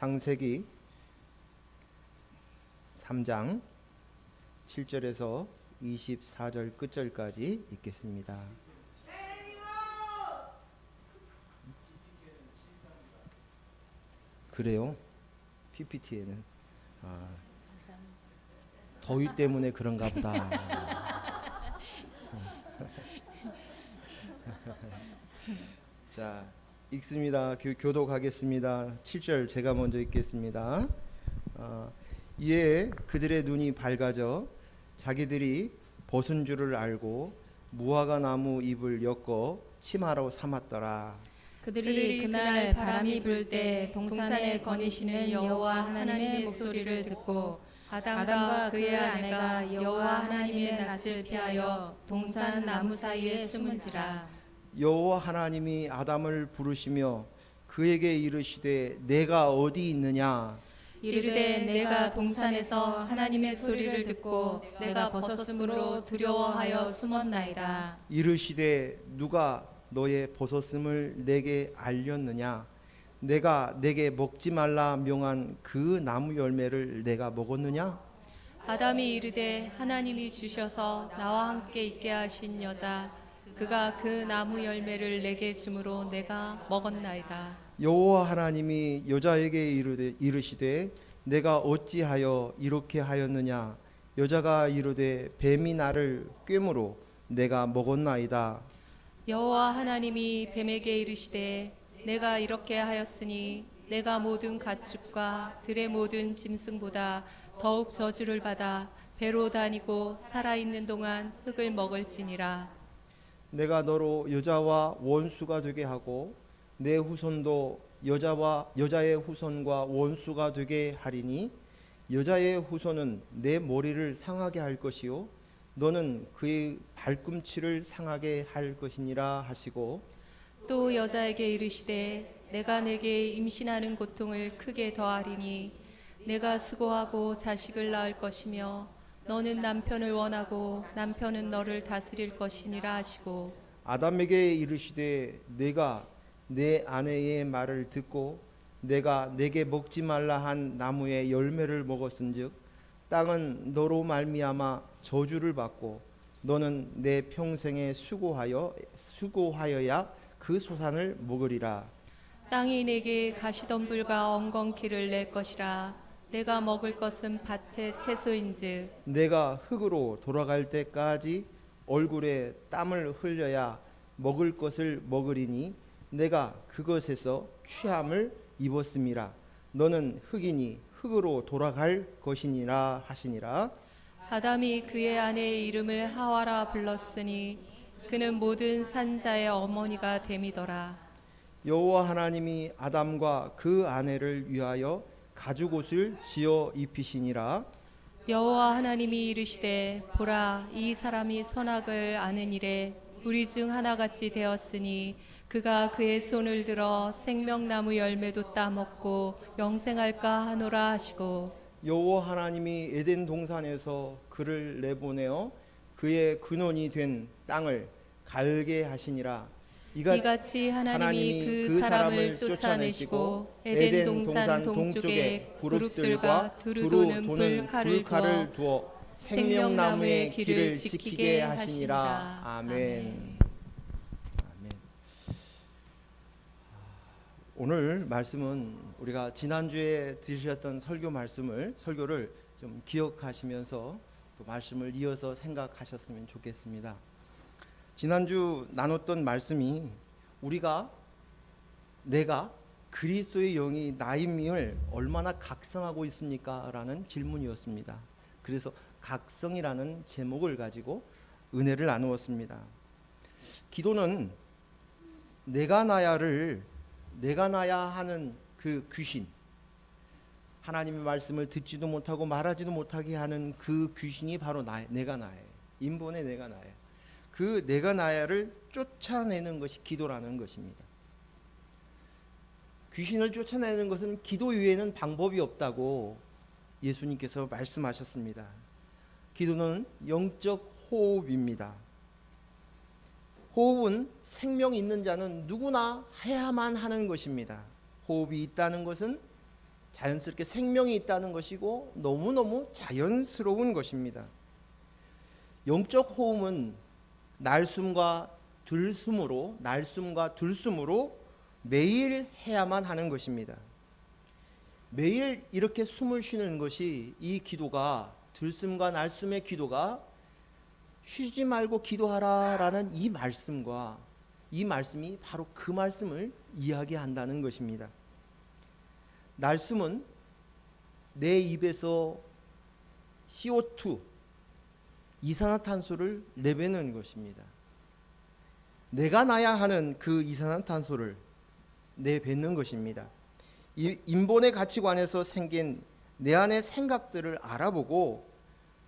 창세기 3장 7절에서 24절 끝절까지 읽겠습니다. 그래요? PPT에는 더위 때문에 그런가 보다. 자, 읽습니다. 교독하겠습니다. 7절 제가 먼저 읽겠습니다. 이에 그들의 눈이 밝아져 자기들이 벗은 줄을 알고 무화과 나무 잎을 엮어 치마로 삼았더라. 그들이 그날 바람이 불 때 동산에 거니시는 여호와 하나님의 목소리를 듣고 아담과 그의 아내가 여호와 하나님의 낯을 피하여 동산 나무 사이에 숨은지라. 여호와 하나님이 아담을 부르시며 그에게 이르시되 내가 어디 있느냐? 이르되 내가 동산에서 하나님의 소리를 듣고 내가 벗었으므로 두려워하여 숨었나이다. 이르시되 누가 너의 벗었음을 내게 알렸느냐? 내가 내게 먹지 말라 명한 그 나무 열매를 내가 먹었느냐? 아담이 이르되 하나님이 주셔서 나와 함께 있게 하신 여자 그가 그 나무 열매를 내게 주므로 내가 먹었나이다. 여호와 하나님이 여자에게 이르시되 내가 어찌하여 이렇게 하였느냐? 여자가 이르되 뱀이 나를 꿰므로 내가 먹었나이다. 여호와 하나님이 뱀에게 이르시되 내가 이렇게 하였으니 내가 모든 가축과 들의 모든 짐승보다 더욱 저주를 받아 배로 다니고 살아있는 동안 흙을 먹을지니라. 내가 너로 여자와 원수가 되게 하고 내 후손도 여자의 후손과 원수가 되게 하리니 여자의 후손은 내 머리를 상하게 할 것이요 너는 그의 발꿈치를 상하게 할 것이니라 하시고 또 여자에게 이르시되 내가 내게 임신하는 고통을 크게 더하리니 내가 수고하고 자식을 낳을 것이며 너는 남편을 원하고 남편은 너를 다스릴 것이니라 하시고 아담에게 이르시되 내가 내 아내의 말을 듣고 내가 내게 먹지 말라 한 나무의 열매를 먹었은즉 땅은 너로 말미암아 저주를 받고 너는 내 평생에 수고하여야 그 소산을 먹으리라. 땅이 내게 가시덤불과 엉겅퀴를 낼 것이라. 내가 먹을 것은 밭의 채소인즉 내가 흙으로 돌아갈 때까지 얼굴에 땀을 흘려야 먹을 것을 먹으리니 내가 그것에서 취함을 입었음이라. 너는 흙이니 흙으로 돌아갈 것이니라 하시니라. 아담이 그의 아내의 이름을 하와라 불렀으니 그는 모든 산자의 어머니가 됨이더라. 여호와 하나님이 아담과 그 아내를 위하여 가죽옷을 지어 입히시니라. 여호와 하나님이 이르시되 보라 이 사람이 선악을 아는 일에 우리 중 하나같이 되었으니 그가 그의 손을 들어 생명나무 열매도 따먹고 영생할까 하노라 하시고 여호와 하나님이 에덴 동산에서 그를 내보내어 그의 근원이 된 땅을 갈게 하시니라. 이같이 하나님이 그 사람을 쫓아내시고 에덴 동산 동쪽에 그룹들과 두루 도는 불칼을 두어 생명나무의 길을 지키게 하시니라. 아멘. 오늘 말씀은 우리가 지난주에 들으셨던 설교를 좀 기억하시면서 또 말씀을 이어서 생각하셨으면 좋겠습니다. 지난주 나눴던 말씀이 내가 그리스도의 영이 나임을 얼마나 각성하고 있습니까? 라는 질문이었습니다. 그래서 각성이라는 제목을 가지고 은혜를 나누었습니다. 기도는 내가 나야 하는 그 귀신, 하나님의 말씀을 듣지도 못하고 말하지도 못하게 하는 그 귀신이 바로 내가 나예요. 인본의 내가 나예요. 그 내가 나야를 쫓아내는 것이 기도라는 것입니다. 귀신을 쫓아내는 것은 기도 외에는 방법이 없다고 예수님께서 말씀하셨습니다. 기도는 영적 호흡입니다. 호흡은 생명 있는 자는 누구나 해야만 하는 것입니다. 호흡이 있다는 것은 자연스럽게 생명이 있다는 것이고 너무너무 자연스러운 것입니다. 영적 호흡은 날숨과 들숨으로 매일 해야만 하는 것입니다. 매일 이렇게 숨을 쉬는 것이 이 기도가, 들숨과 날숨의 기도가 쉬지 말고 기도하라라는 이 말씀과 이 말씀이 바로 그 말씀을 이야기한다는 것입니다. 날숨은 내 입에서 CO2 이산화탄소를 내뱉는 것입니다. 내가 나야 하는 그 이산화탄소를 내뱉는 것입니다. 이 인본의 가치관에서 생긴 내 안의 생각들을 알아보고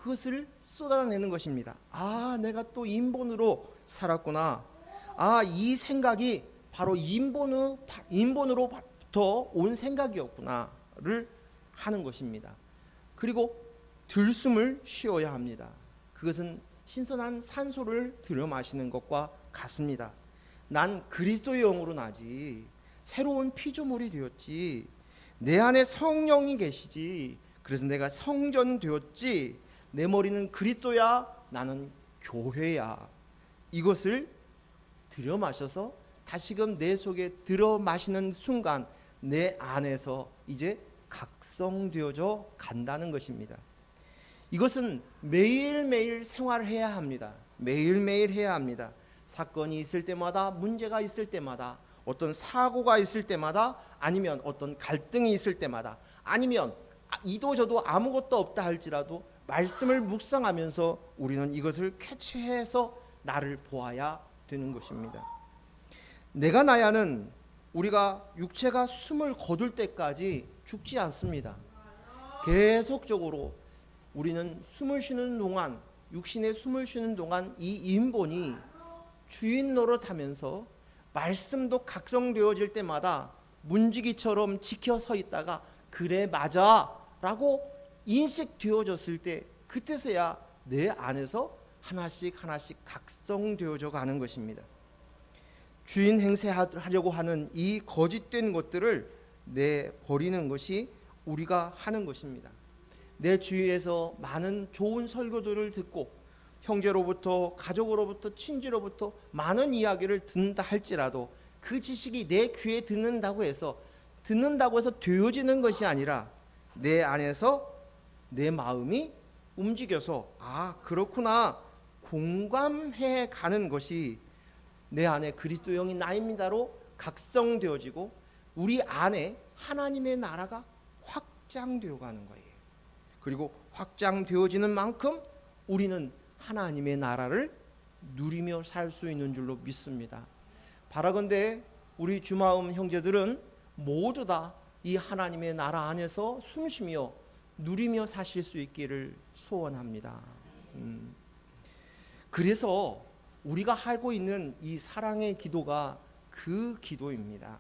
그것을 쏟아내는 것입니다. 아, 내가 또 인본으로 살았구나. 아, 이 생각이 바로 인본으로부터 온 생각이었구나를 하는 것입니다. 그리고 들숨을 쉬어야 합니다. 그것은 신선한 산소를 들여 마시는 것과 같습니다. 난 그리스도의 영으로 나지, 새로운 피조물이 되었지, 내 안에 성령이 계시지, 그래서 내가 성전되었지, 내 머리는 그리스도야, 나는 교회야. 이것을 들여 마셔서 다시금 내 속에 들어 마시는 순간 내 안에서 이제 각성되어져 간다는 것입니다. 이것은 매일매일 생활해야 합니다. 매일매일 해야 합니다. 사건이 있을 때마다, 문제가 있을 때마다, 어떤 사고가 있을 때마다, 아니면 어떤 갈등이 있을 때마다, 아니면 이도저도 아무것도 없다 할지라도 말씀을 묵상하면서 우리는 이것을 캐치해서 나를 보아야 되는 것입니다. 내가 나야는 우리가 육체가 숨을 거둘 때까지 죽지 않습니다. 계속적으로 우리는 숨을 쉬는 동안, 육신의 숨을 쉬는 동안 이 인본이 주인 노릇하면서 말씀도 각성되어질 때마다 문지기처럼 지켜서 있다가 그래 맞아 라고 인식되어졌을 때 그때서야 내 안에서 하나씩 각성되어져 가는 것입니다. 주인 행세하려고 하는 이 거짓된 것들을 내버리는 것이 우리가 하는 것입니다. 내 주위에서 많은 좋은 설교들을 듣고 형제로부터, 가족으로부터, 친지로부터 많은 이야기를 듣는다 할지라도 그 지식이 내 귀에 듣는다고 해서 되어지는 것이 아니라 내 안에서 내 마음이 움직여서 아, 그렇구나 공감해 가는 것이 내 안에 그리스도 영이 나입니다로 각성되어지고 우리 안에 하나님의 나라가 확장되어 가는 거예요. 그리고 확장되어지는 만큼 우리는 하나님의 나라를 누리며 살 수 있는 줄로 믿습니다. 바라건대 우리 주마음 형제들은 모두 다 이 하나님의 나라 안에서 숨쉬며 누리며 사실 수 있기를 소원합니다. 그래서 우리가 하고 있는 이 사랑의 기도가 그 기도입니다.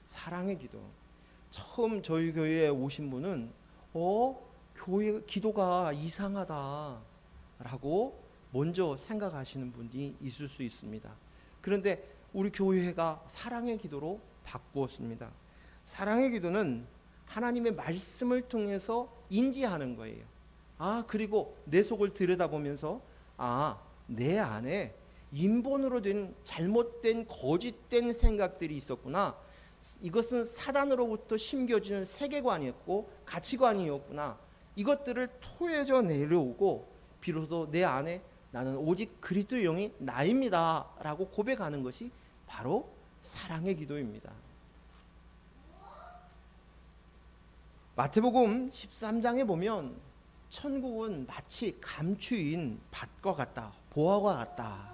사랑의 기도. 처음 저희 교회에 오신 분은 교회 기도가 이상하다라고 먼저 생각하시는 분이 있을 수 있습니다. 그런데 우리 교회가 사랑의 기도로 바꾸었습니다. 사랑의 기도는 하나님의 말씀을 통해서 인지하는 거예요. 그리고 내 속을 들여다보면서 내 안에 인본으로 된 잘못된 거짓된 생각들이 있었구나. 이것은 사단으로부터 심겨지는 세계관이었고 가치관이었구나. 이것들을 토해져 내려오고 비로소 내 안에 나는 오직 그리스도의 영이 나입니다 라고 고백하는 것이 바로 사랑의 기도입니다. 마태복음 13장에 보면 천국은 마치 감추인 밭과 같다, 보화와 같다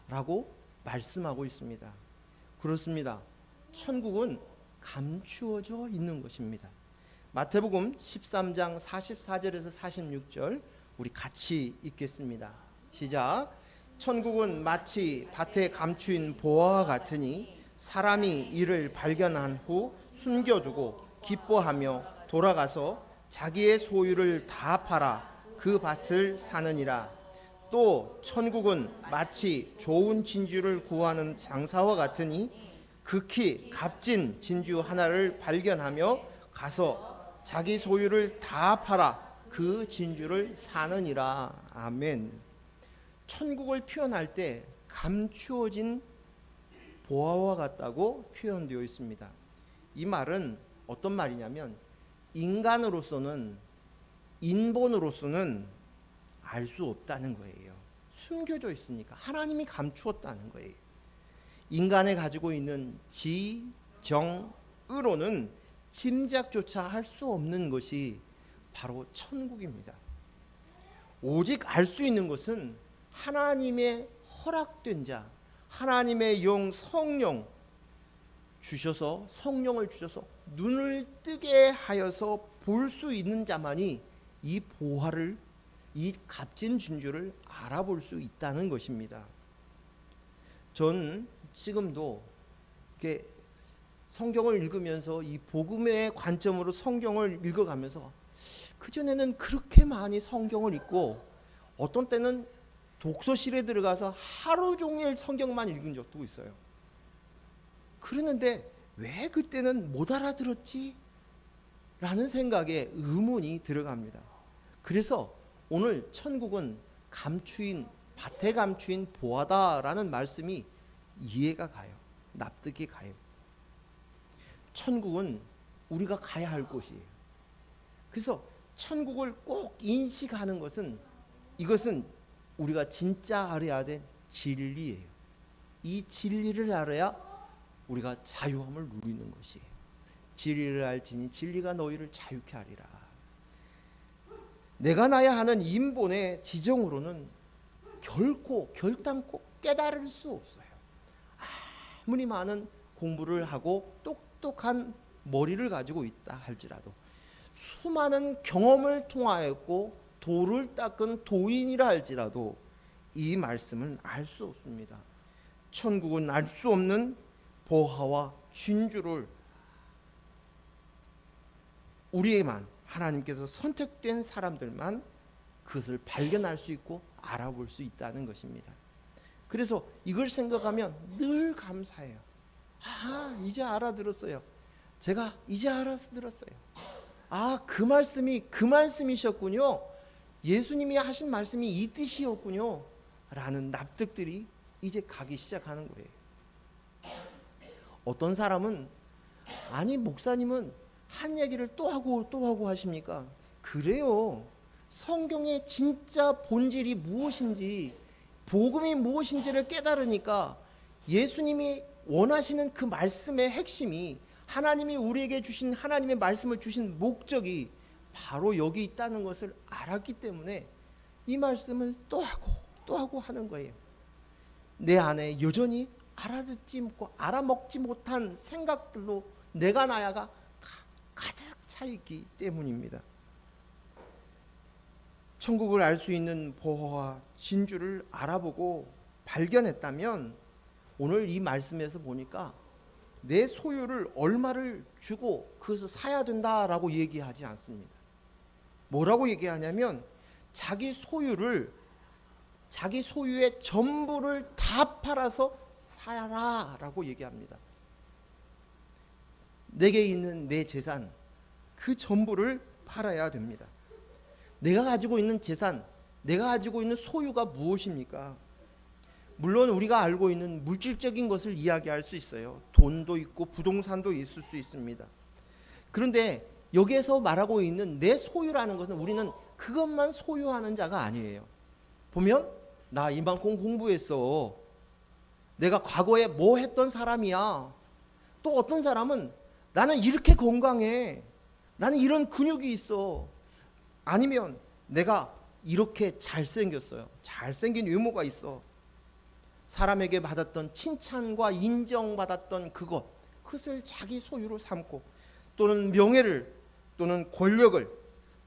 라고 말씀하고 있습니다. 그렇습니다. 천국은 감추어져 있는 것입니다. 마태복음 13장 44절에서 46절 우리 같이 읽겠습니다. 시작. 천국은 마치 밭에 감추인 보화와 같으니 사람이 이를 발견한 후 숨겨두고 기뻐하며 돌아가서 자기의 소유를 다 팔아 그 밭을 사느니라. 또 천국은 마치 좋은 진주를 구하는 장사와 같으니 극히 값진 진주 하나를 발견하며 가서 자기 소유를 다 팔아 그 진주를 사느니라. 아멘. 천국을 표현할 때 감추어진 보화와 같다고 표현되어 있습니다. 이 말은 어떤 말이냐면 인간으로서는, 인본으로서는 알 수 없다는 거예요. 숨겨져 있으니까 하나님이 감추었다는 거예요. 인간이 가지고 있는 지, 정, 의로는 짐작조차 할 수 없는 것이 바로 천국입니다. 오직 알 수 있는 것은 하나님의 허락된 자, 하나님의 영 성령 주셔서, 성령을 주셔서 눈을 뜨게 하여서 볼 수 있는 자만이 이 보화를, 이 값진 진주를 알아볼 수 있다는 것입니다. 전 지금도 이렇게 성경을 읽으면서 이 복음의 관점으로 성경을 읽어가면서 그전에는 그렇게 많이 성경을 읽고 어떤 때는 독서실에 들어가서 하루 종일 성경만 읽은 적도 있어요. 그랬는데 왜 그때는 못 알아들었지? 라는 생각에 의문이 들어갑니다. 그래서 오늘 천국은 감추인, 밭에 감추인 보화다라는 말씀이 이해가 가요. 납득이 가요. 천국은 우리가 가야 할 곳이에요. 그래서 천국을 꼭 인식하는 것은, 이것은 우리가 진짜 알아야 될 진리예요. 이 진리를 알아야 우리가 자유함을 누리는 것이에요. 진리를 알지니 진리가 너희를 자유케 하리라. 내가 나야 하는 인본의 지정으로는 결단코 깨달을 수 없어요. 아무리 많은 공부를 하고 똑똑한 머리를 가지고 있다 할지라도, 수많은 경험을 통하였고 도를 닦은 도인이라 할지라도 이 말씀은 알 수 없습니다. 천국은 알 수 없는 보화와 진주를 우리에만, 하나님께서 선택된 사람들만 그것을 발견할 수 있고 알아볼 수 있다는 것입니다. 그래서 이걸 생각하면 늘 감사해요. 이제 알아들었어요. 제가 이제 알아들었어요. 그 말씀이 그 말씀이셨군요. 예수님이 하신 말씀이 이 뜻이었군요. 라는 납득들이 이제 가기 시작하는 거예요. 어떤 사람은 목사님은 한 얘기를 또 하고 하십니까? 그래요. 성경의 진짜 본질이 무엇인지, 복음이 무엇인지를 깨달으니까 예수님이 원하시는 그 말씀의 핵심이, 하나님이 우리에게 주신, 하나님의 말씀을 주신 목적이 바로 여기 있다는 것을 알았기 때문에 이 말씀을 또 하고 하는 거예요. 내 안에 여전히 알아듣지 못하고 알아먹지 못한 생각들로 내가 나야가 가득 차 있기 때문입니다. 천국을 알 수 있는 보화와 진주를 알아보고 발견했다면, 오늘 이 말씀에서 보니까 내 소유를 얼마를 주고 그것을 사야 된다라고 얘기하지 않습니다. 뭐라고 얘기하냐면 자기 소유의 전부를 다 팔아서 사라라고 얘기합니다. 내게 있는 내 재산, 그 전부를 팔아야 됩니다. 내가 가지고 있는 재산, 내가 가지고 있는 소유가 무엇입니까? 물론 우리가 알고 있는 물질적인 것을 이야기할 수 있어요. 돈도 있고 부동산도 있을 수 있습니다. 그런데 여기에서 말하고 있는 내 소유라는 것은 우리는 그것만 소유하는 자가 아니에요. 보면 나 이만큼 공부했어. 내가 과거에 뭐 했던 사람이야. 또 어떤 사람은 나는 이렇게 건강해. 나는 이런 근육이 있어. 아니면 내가 이렇게 잘생겼어요. 잘생긴 외모가 있어. 사람에게 받았던 칭찬과 인정받았던 그것을 자기 소유로 삼고, 또는 명예를, 또는 권력을,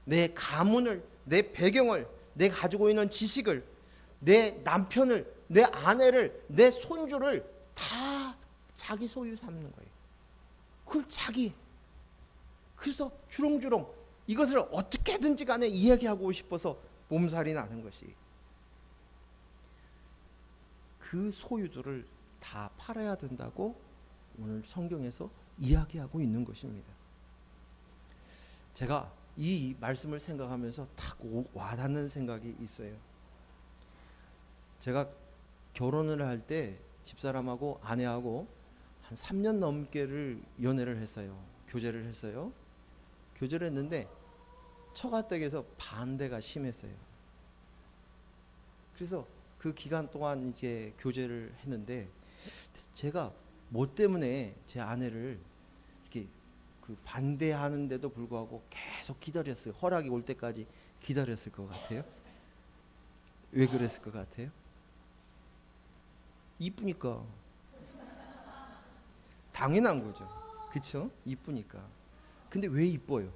내 가문을, 내 배경을, 내 가지고 있는 지식을, 내 남편을, 내 아내를, 내 손주를 다 자기 소유 삼는 거예요. 그걸 그래서 주렁주렁 이것을 어떻게든지 간에 이야기하고 싶어서 몸살이 나는 것이, 그 소유들을 다 팔아야 된다고 오늘 성경에서 이야기하고 있는 것입니다. 제가 이 말씀을 생각하면서 탁 와닿는 생각이 있어요. 제가 결혼을 할 때 집사람하고 아내하고 한 3년 넘게를 연애를 했어요. 교제를 했어요. 교제를 했는데 처가댁에서 반대가 심했어요. 그래서 그 기간 동안 이제 교제를 했는데 제가 뭐 때문에 제 아내를 이렇게 그 반대하는데도 불구하고 계속 기다렸어요. 허락이 올 때까지 기다렸을 것 같아요. 왜 그랬을 것 같아요? 이쁘니까. 당연한 거죠. 그렇죠? 이쁘니까. 근데 왜 이뻐요?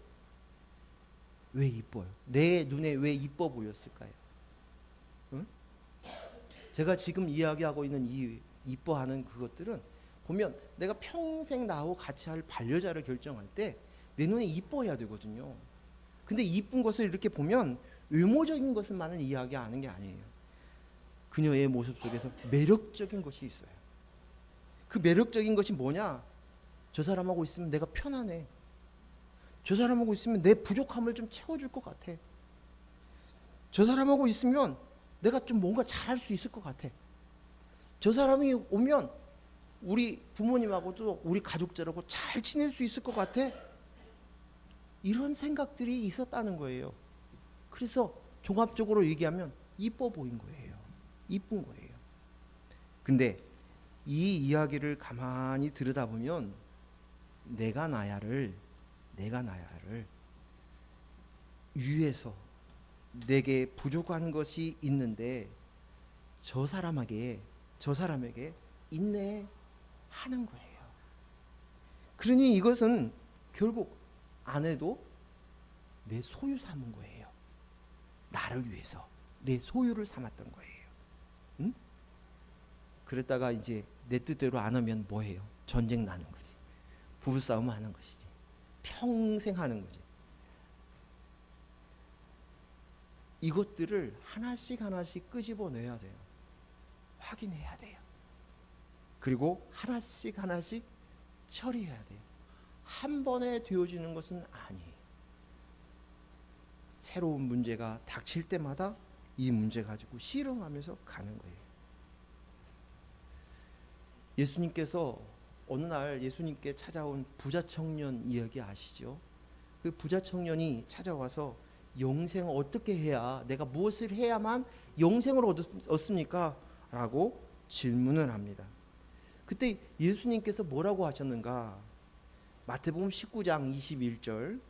왜 이뻐요? 내 눈에 왜 이뻐 보였을까요? 응? 제가 지금 이야기하고 있는 이 이뻐하는 그것들은 보면 내가 평생 나하고 같이 할 반려자를 결정할 때 내 눈에 이뻐야 되거든요. 근데 이쁜 것을 이렇게 보면 외모적인 것만을 이야기하는 게 아니에요. 그녀의 모습 속에서 매력적인 것이 있어요. 그 매력적인 것이 뭐냐? 저 사람하고 있으면 내가 편안해. 저 사람하고 있으면 내 부족함을 좀 채워줄 것 같아. 저 사람하고 있으면 내가 좀 뭔가 잘할 수 있을 것 같아. 저 사람이 오면 우리 부모님하고도 우리 가족들하고 잘 지낼 수 있을 것 같아. 이런 생각들이 있었다는 거예요. 그래서 종합적으로 얘기하면 이뻐 보인 거예요. 이쁜 거예요. 근데 이 이야기를 가만히 들여다보면 내가 나야를 위해서 내게 부족한 것이 있는데 저 사람에게 인내하는 거예요. 그러니 이것은 결국 아내도 내 소유 삼은 거예요. 나를 위해서 내 소유를 삼았던 거예요. 응? 그랬다가 이제 내 뜻대로 안 하면 뭐해요? 전쟁 나는 거지. 부부싸움 하는 것이지. 평생 하는 거지. 이것들을 하나씩 끄집어내야 돼요. 확인해야 돼요. 그리고 하나씩 처리해야 돼요. 한 번에 되어지는 것은 아니에요. 새로운 문제가 닥칠 때마다 이 문제 가지고 실험하면서 가는 거예요. 예수님께서 어느 날 예수님께 찾아온 부자 청년 이야기 아시죠? 그 부자 청년이 찾아와서 영생을 어떻게 해야, 내가 무엇을 해야만 영생을 얻습니까? 라고 질문을 합니다. 그때 예수님께서 뭐라고 하셨는가? 마태복음 19장 21절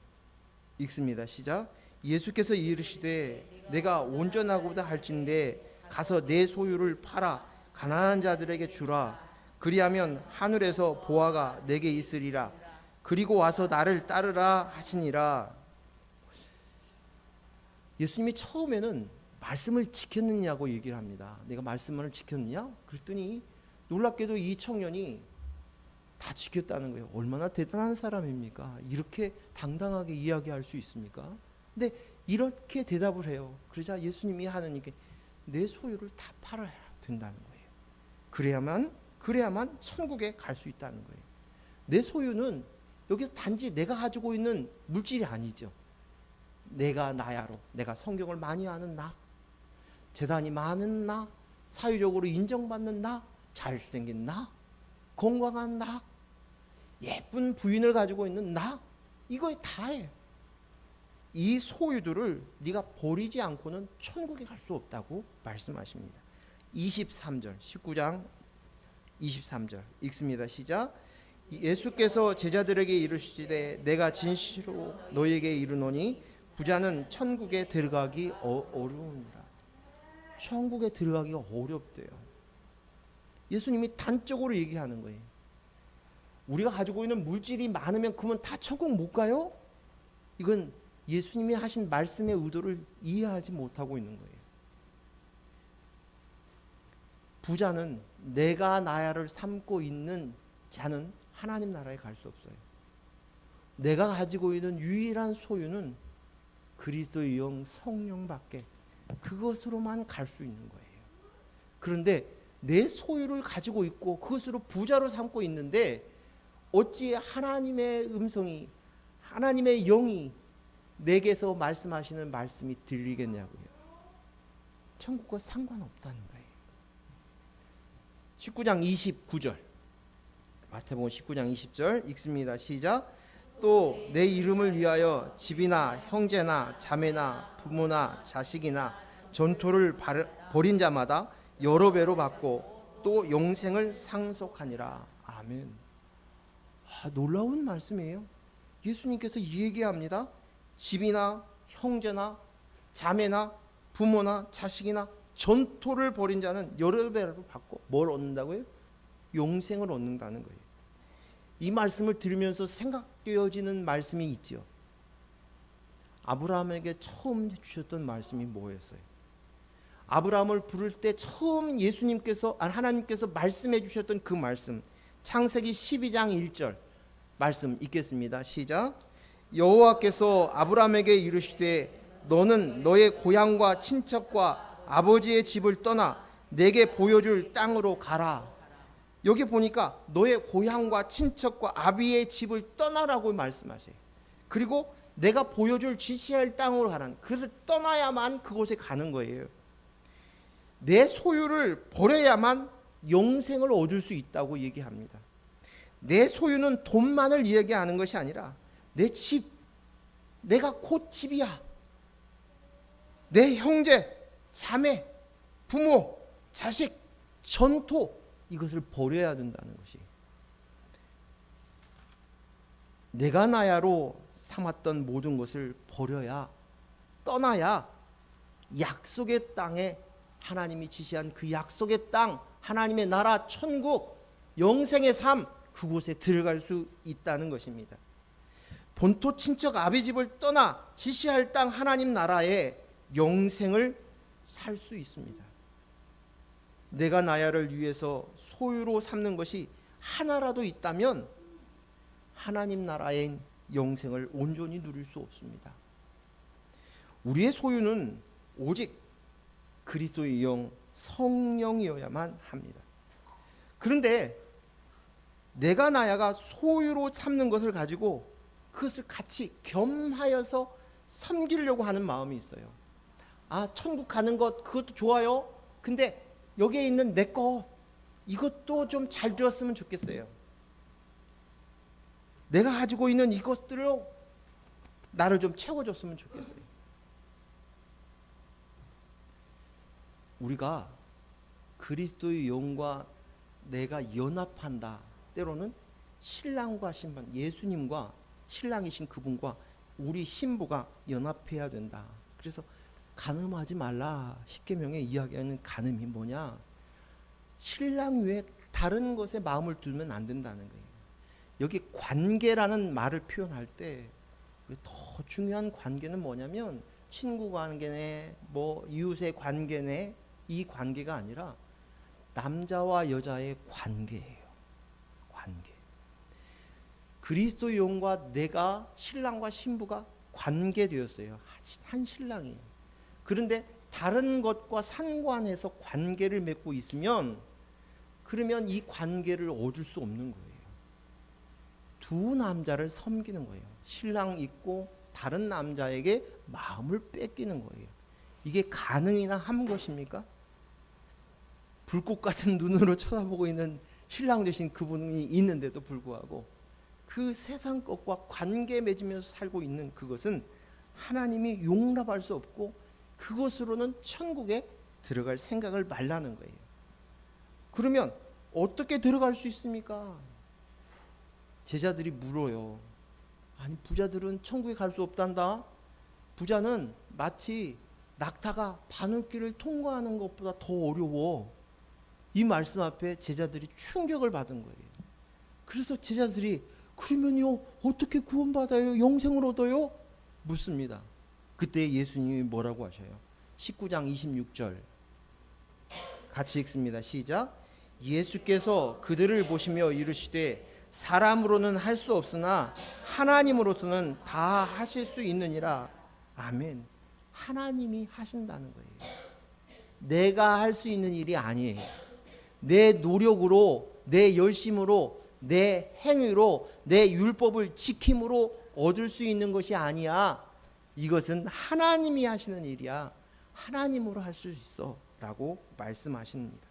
읽습니다. 시작. 예수께서 이르시되 내가 온전하고자 할진대 가서 내 소유를 팔아 가난한 자들에게 주라. 그리하면 하늘에서 보화가 내게 있으리라. 그리고 와서 나를 따르라 하시니라. 예수님이 처음에는 말씀을 지켰느냐고 얘기를 합니다. 내가 말씀을 지켰느냐? 그랬더니 놀랍게도 이 청년이 다 지켰다는 거예요. 얼마나 대단한 사람입니까? 이렇게 당당하게 이야기할 수 있습니까? 근데 이렇게 대답을 해요. 그러자 예수님이 하느님께 내 소유를 다 팔아야 된다는 거예요. 그래야만 천국에 갈 수 있다는 거예요. 내 소유는 여기서 단지 내가 가지고 있는 물질이 아니죠. 내가 나야로, 내가 성경을 많이 아는 나, 재산이 많은 나, 사회적으로 인정받는 나, 잘생긴 나, 건강한 나, 예쁜 부인을 가지고 있는 나, 이거에 다예요. 이 소유들을 네가 버리지 않고는 천국에 갈 수 없다고 말씀하십니다. 23절 19장 23절 읽습니다. 시작. 예수께서 제자들에게 이르시되 내가 진실로 너희에게 이르노니 부자는 천국에 들어가기 어려우니라. 천국에 들어가기가 어렵대요. 예수님이 단적으로 얘기하는 거예요. 우리가 가지고 있는 물질이 많으면 그러면 다 천국 못 가요? 이건 예수님이 하신 말씀의 의도를 이해하지 못하고 있는 거예요. 부자는 내가 나야를 삼고 있는 자는 하나님 나라에 갈 수 없어요. 내가 가지고 있는 유일한 소유는 그리스도의 영 성령밖에, 그것으로만 갈 수 있는 거예요. 그런데 내 소유를 가지고 있고 그것으로 부자로 삼고 있는데 어찌 하나님의 음성이, 하나님의 영이 내게서 말씀하시는 말씀이 들리겠냐고요. 천국과 상관없다는 거예요. 19장 29절 마태복음 19장 20절 읽습니다. 시작. 또 내 이름을 위하여 집이나 형제나 자매나 부모나 자식이나 전토를 벌인 자마다 여러 배로 받고 또 영생을 상속하니라. 아멘. 놀라운 말씀이에요. 예수님께서 얘기합니다. 집이나 형제나 자매나 부모나 자식이나 전토를 벌인 자는 여러 배로 받고 뭘 얻는다고요? 영생을 얻는다는 거예요. 이 말씀을 들으면서 생각되어지는 말씀이 있죠. 아브라함에게 처음 주셨던 말씀이 뭐였어요? 아브라함을 부를 때 처음 하나님께서 말씀해 주셨던 그 말씀, 창세기 12장 1절 말씀 읽겠습니다. 시작. 여호와께서 아브라함에게 이르시되 너는 너의 고향과 친척과 아버지의 집을 떠나 내게 보여줄 땅으로 가라. 여기 보니까 너의 고향과 친척과 아비의 집을 떠나라고 말씀하세요. 그리고 내가 보여줄 지시할 땅으로 가라는, 그래서 떠나야만 그곳에 가는 거예요. 내 소유를 버려야만 영생을 얻을 수 있다고 얘기합니다. 내 소유는 돈만을 이야기하는 것이 아니라 내 집, 내가 곧 집이야. 내 형제, 자매, 부모, 자식, 전토, 이것을 버려야 된다는 것이, 내가 나야로 삼았던 모든 것을 버려야, 떠나야 약속의 땅에, 하나님이 지시한 그 약속의 땅, 하나님의 나라, 천국, 영생의 삶, 그곳에 들어갈 수 있다는 것입니다. 본토 친척 아비 집을 떠나 지시할 땅, 하나님 나라에 영생을 살 수 있습니다. 내가 나야를 위해서 소유로 삼는 것이 하나라도 있다면 하나님 나라의 영생을 온전히 누릴 수 없습니다. 우리의 소유는 오직 그리스도의 영, 성령이어야만 합니다. 그런데 내가 나야가 소유로 삼는 것을 가지고 그것을 같이 겸하여서 섬기려고 하는 마음이 있어요. 천국 가는 것 그것도 좋아요. 근데 여기에 있는 내 거 이것도 좀 잘 되었으면 좋겠어요. 내가 가지고 있는 이것들로 나를 좀 채워줬으면 좋겠어요. 우리가 그리스도의 영과 내가 연합한다. 때로는 신랑과 신부, 예수님과 신랑이신 그분과 우리 신부가 연합해야 된다. 그래서 간음하지 말라. 십계명에 이야기하는 간음이 뭐냐? 신랑 외에 다른 것에 마음을 두면 안 된다는 거예요. 여기 관계라는 말을 표현할 때 더 중요한 관계는 뭐냐면 친구 관계네, 이웃의 관계네, 이 관계가 아니라 남자와 여자의 관계예요. 관계. 그리스도의 영과 내가, 신랑과 신부가 관계되었어요. 한 신랑이에요. 그런데 다른 것과 상관해서 관계를 맺고 있으면, 그러면 이 관계를 얻을 수 없는 거예요. 두 남자를 섬기는 거예요. 신랑 있고 다른 남자에게 마음을 뺏기는 거예요. 이게 가능이나 한 것입니까? 불꽃 같은 눈으로 쳐다보고 있는 신랑 되신 그분이 있는데도 불구하고 그 세상 것과 관계 맺으면서 살고 있는 그것은 하나님이 용납할 수 없고, 그것으로는 천국에 들어갈 생각을 말라는 거예요. 그러면 어떻게 들어갈 수 있습니까? 제자들이 물어요. 아니, 부자들은 천국에 갈 수 없단다. 부자는 마치 낙타가 바늘길을 통과하는 것보다 더 어려워. 이 말씀 앞에 제자들이 충격을 받은 거예요. 그래서 제자들이 그러면요 어떻게 구원받아요? 영생을 얻어요? 묻습니다. 그때 예수님이 뭐라고 하셔요? 19장 26절 같이 읽습니다. 시작. 예수께서 그들을 보시며 이르시되 사람으로는 할 수 없으나 하나님으로서는 다 하실 수 있느니라. 아멘. 하나님이 하신다는 거예요. 내가 할 수 있는 일이 아니에요. 내 노력으로, 내 열심으로, 내 행위로, 내 율법을 지킴으로 얻을 수 있는 것이 아니야. 이것은 하나님이 하시는 일이야. 하나님으로 할 수 있어 라고 말씀하십니다.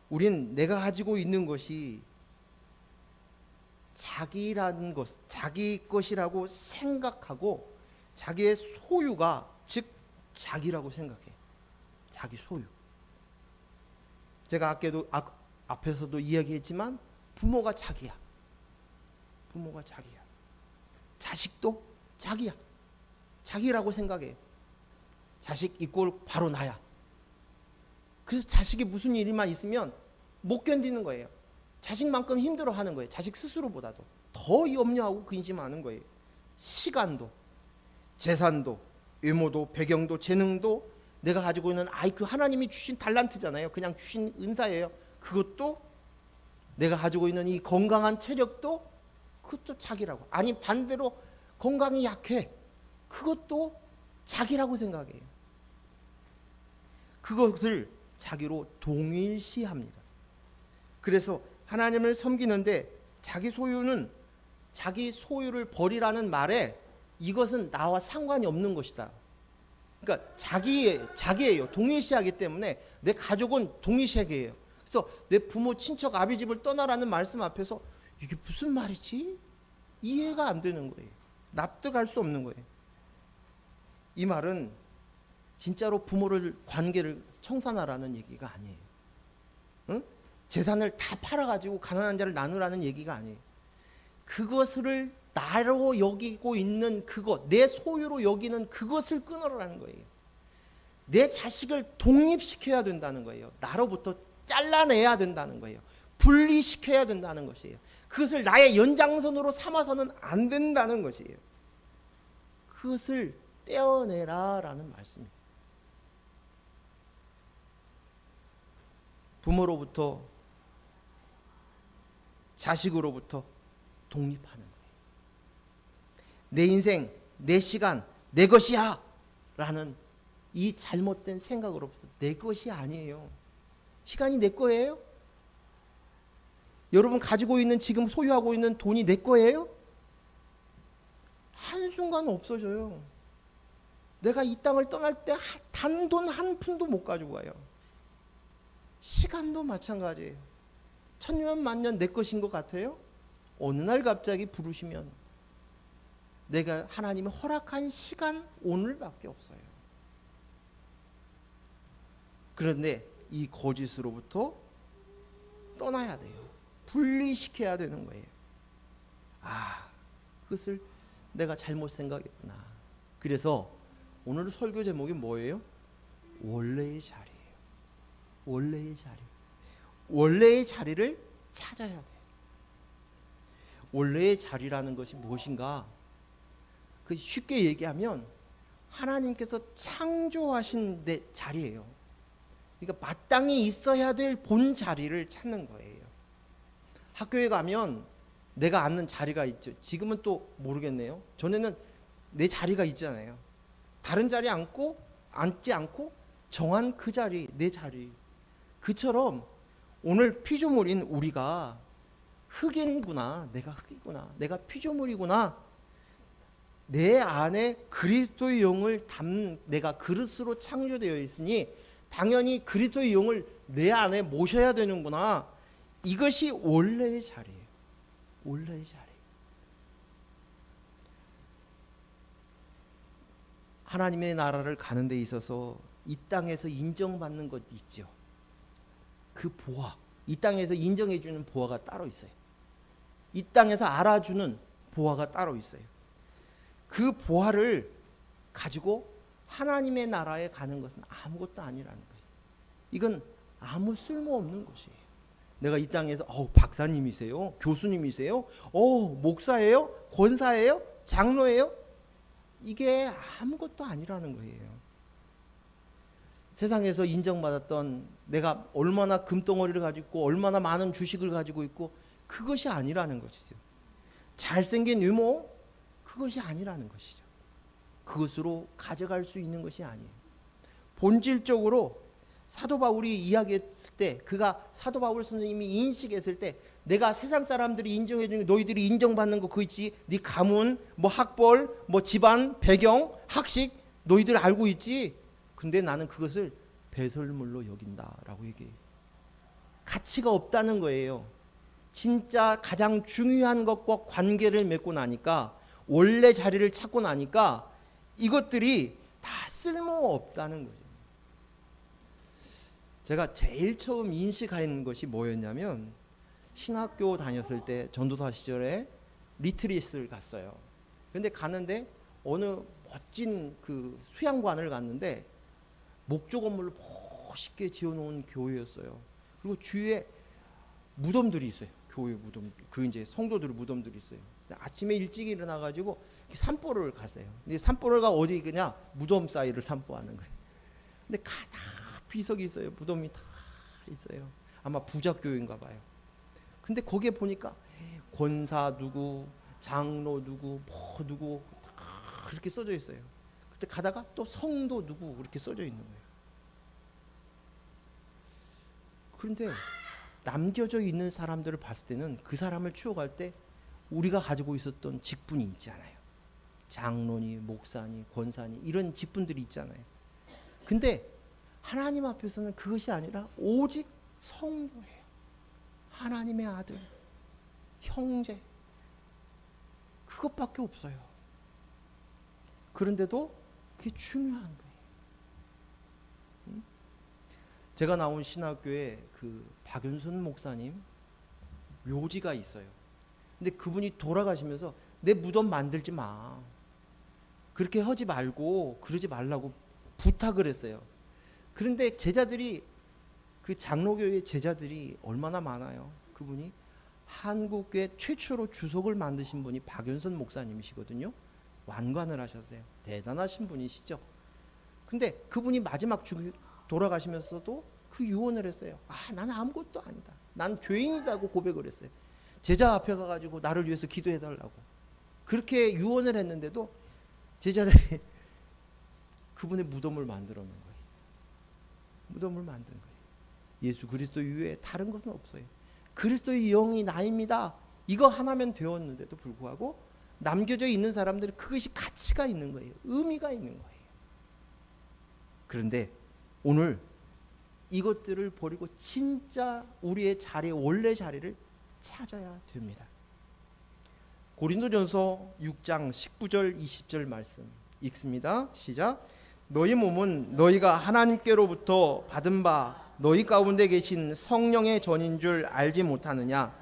우린 내가 가지고 있는 것이 자기라는 것, 자기 것이라고 생각하고 자기의 소유가 즉 자기라고 생각해. 자기 소유. 제가 앞에서도 이야기했지만 부모가 자기야. 부모가 자기야. 자식도 자기야. 자기라고 생각해. 자식 이꼴 바로 나야. 그래서 자식이 무슨 일이만 있으면 못 견디는 거예요. 자식만큼 힘들어하는 거예요. 자식 스스로보다도 더 염려하고 근심하는 거예요. 시간도, 재산도, 외모도, 배경도, 재능도 내가 가지고 있는 그 하나님이 주신 달란트잖아요. 그냥 주신 은사예요. 그것도 내가 가지고 있는 이 건강한 체력도 그것도 자기라고. 아니 반대로 건강이 약해. 그것도 자기라고 생각해요. 그것을 자기로 동일시합니다. 그래서 하나님을 섬기는데 자기 소유는 자기 소유를 버리라는 말에 이것은 나와 상관이 없는 것이다. 그러니까 자기예요. 동일시하기 때문에 내 가족은 동일시하게예요. 그래서 내 부모, 친척, 아비 집을 떠나라는 말씀 앞에서 이게 무슨 말이지? 이해가 안 되는 거예요. 납득할 수 없는 거예요. 이 말은 진짜로 부모를 관계를 청산하라는 얘기가 아니에요. 응? 재산을 다 팔아가지고 가난한 자를 나누라는 얘기가 아니에요. 그것을 나로 여기고 있는 그것, 내 소유로 여기는 그것을 끊으라는 거예요. 내 자식을 독립시켜야 된다는 거예요. 나로부터 잘라내야 된다는 거예요. 분리시켜야 된다는 것이에요. 그것을 나의 연장선으로 삼아서는 안 된다는 것이에요. 그것을 떼어내라라는 말씀입니다. 부모로부터 자식으로부터 독립하는 거예요. 내 인생, 내 시간, 내 것이야 라는 이 잘못된 생각으로부터 내 것이 아니에요. 시간이 내 거예요? 여러분 가지고 있는 지금 소유하고 있는 돈이 내 거예요? 한순간 없어져요. 내가 이 땅을 떠날 때 단돈 한 푼도 못 가지고 가요. 시간도 마찬가지예요. 천년 만년 내 것인 것 같아요? 어느 날 갑자기 부르시면 내가 하나님이 허락한 시간 오늘밖에 없어요. 그런데 이 거짓으로부터 떠나야 돼요. 분리시켜야 되는 거예요. 그것을 내가 잘못 생각했구나. 그래서 오늘 설교 제목이 뭐예요? 원래의 자리예요. 원래의 자리. 원래의 자리를 찾아야 돼요. 원래의 자리라는 것이 무엇인가? 그 쉽게 얘기하면 하나님께서 창조하신 내 자리예요. 그러니까 마땅히 있어야 될 본 자리를 찾는 거예요. 학교에 가면 내가 앉는 자리가 있죠. 지금은 또 모르겠네요. 전에는 내 자리가 있잖아요. 다른 자리에 앉지 않고 정한 그 자리, 내 자리. 그처럼 오늘 피조물인 우리가 흙이구나, 내가 흙이구나, 내가 피조물이구나. 내 안에 그리스도의 영을 내가 그릇으로 창조되어 있으니 당연히 그리스도의 영을 내 안에 모셔야 되는구나. 이것이 원래의 자리예요. 원래의 자리. 하나님의 나라를 가는 데 있어서 이 땅에서 인정받는 것 있죠. 그 보화, 이 땅에서 인정해 주는 보화가 따로 있어요. 이 땅에서 알아주는 보화가 따로 있어요. 그 보화를 가지고 하나님의 나라에 가는 것은 아무것도 아니라는 거예요. 이건 아무 쓸모없는 것이에요. 내가 이 땅에서 박사님이세요? 교수님이세요? 목사예요? 권사예요? 장로예요? 이게 아무것도 아니라는 거예요. 세상에서 인정받았던 내가 얼마나 금덩어리를 가지고 있고 얼마나 많은 주식을 가지고 있고 그것이 아니라는 것이죠. 잘생긴 외모 그것이 아니라는 것이죠. 그것으로 가져갈 수 있는 것이 아니에요. 본질적으로 사도 바울이 이야기했을 때, 그가 사도 바울 선생님이 인식했을 때 내가 세상 사람들이 인정해 주는 게 너희들이 인정받는 거 그거 있지. 네 가문, 뭐 학벌, 뭐 집안, 배경, 학식 너희들 알고 있지. 근데 나는 그것을 배설물로 여긴다라고 얘기해요. 가치가 없다는 거예요. 진짜 가장 중요한 것과 관계를 맺고 나니까, 원래 자리를 찾고 나니까 이것들이 다 쓸모없다는 거죠. 제가 제일 처음 인식한 것이 뭐였냐면, 신학교 다녔을 때 전도사 시절에 리트릿을 갔어요. 근데 가는데 어느 멋진 그 수양관을 갔는데 목조 건물을 멋있게 지어놓은 교회였어요. 그리고 주위에 무덤들이 있어요. 교회 무덤, 그 이제 성도들 무덤들이 있어요. 아침에 일찍 일어나가지고 산보를 갔어요. 근데 산보가 어디 그냥 무덤 사이를 산보하는 거예요. 근데 가다 비석이 있어요. 무덤이 다 있어요. 아마 부자교회인가 봐요. 근데 거기에 보니까 권사 누구, 장로 누구, 뭐 누구 다 그렇게 써져 있어요. 그때 가다가 또 성도 누구 그렇게 써져 있는 거예요. 그런데 남겨져 있는 사람들을 봤을 때는 그 사람을 추억할 때 우리가 가지고 있었던 직분이 있잖아요. 장로니, 목사니, 권사니 이런 직분들이 있잖아요. 근데 하나님 앞에서는 그것이 아니라 오직 성도예요. 하나님의 아들, 형제, 그것밖에 없어요. 그런데도 그게 중요한 거예요. 제가 나온 신학교에 그 박윤순 목사님 묘지가 있어요. 근데 그분이 돌아가시면서 내 무덤 만들지 마, 그렇게 하지 말고 그러지 말라고 부탁을 했어요. 그런데 제자들이, 그 장로교회 제자들이 얼마나 많아요. 그분이 한국교회 최초로 주석을 만드신 분이 박윤선 목사님이시거든요. 완관을 하셨어요. 대단하신 분이시죠. 근데 그분이 마지막 돌아가시면서도 그 유언을 했어요. 나는 아무것도 아니다, 난 죄인이다고 고백을 했어요. 제자 앞에 가가지고 나를 위해서 기도해달라고 그렇게 유언을 했는데도 제자들이 그분의 무덤을 만들어 놓은 거예요. 무덤을 만든 거예요. 예수 그리스도 이외에 다른 것은 없어요. 그리스도의 영이 나입니다, 이거 하나면 되었는데도 불구하고 남겨져 있는 사람들은 그것이 가치가 있는 거예요. 의미가 있는 거예요. 그런데 오늘 이것들을 버리고 진짜 우리의 자리, 원래 자리를 찾아야 됩니다. 고린도전서 6장 19절 20절 말씀 읽습니다. 시작. 너희 몸은 너희가 하나님께로부터 받은 바 너희 가운데 계신 성령의 전인 줄 알지 못하느냐.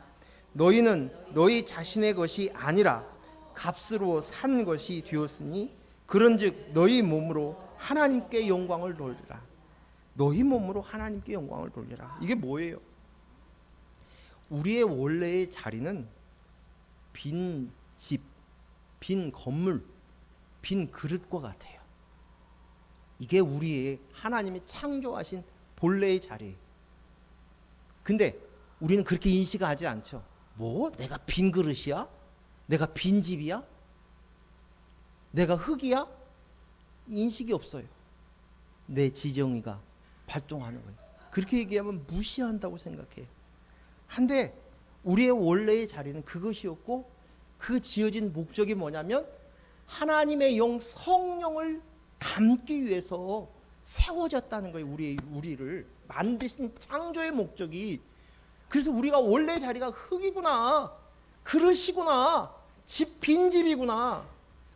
너희는 너희 자신의 것이 아니라 값으로 산 것이 되었으니 그런즉 너희 몸으로 하나님께 영광을 돌리라. 너희 몸으로 하나님께 영광을 돌리라. 이게 뭐예요? 우리의 원래의 자리는 빈 집, 빈 건물, 빈 그릇과 같아요. 이게 우리의 하나님이 창조하신 본래의 자리예요. 근데 우리는 그렇게 인식하지 않죠. 뭐? 내가 빈 그릇이야? 내가 빈 집이야? 내가 흙이야? 인식이 없어요. 내 지정의가 발동하는 거예요. 그렇게 얘기하면 무시한다고 생각해요. 한데 우리의 원래의 자리는 그것이었고, 그 지어진 목적이 뭐냐면 하나님의 영 성령을 담기 위해서 세워졌다는 거예요. 우리를 만드신 창조의 목적이. 그래서 우리가 원래 자리가 흙이구나, 그릇이구나, 빈집이구나.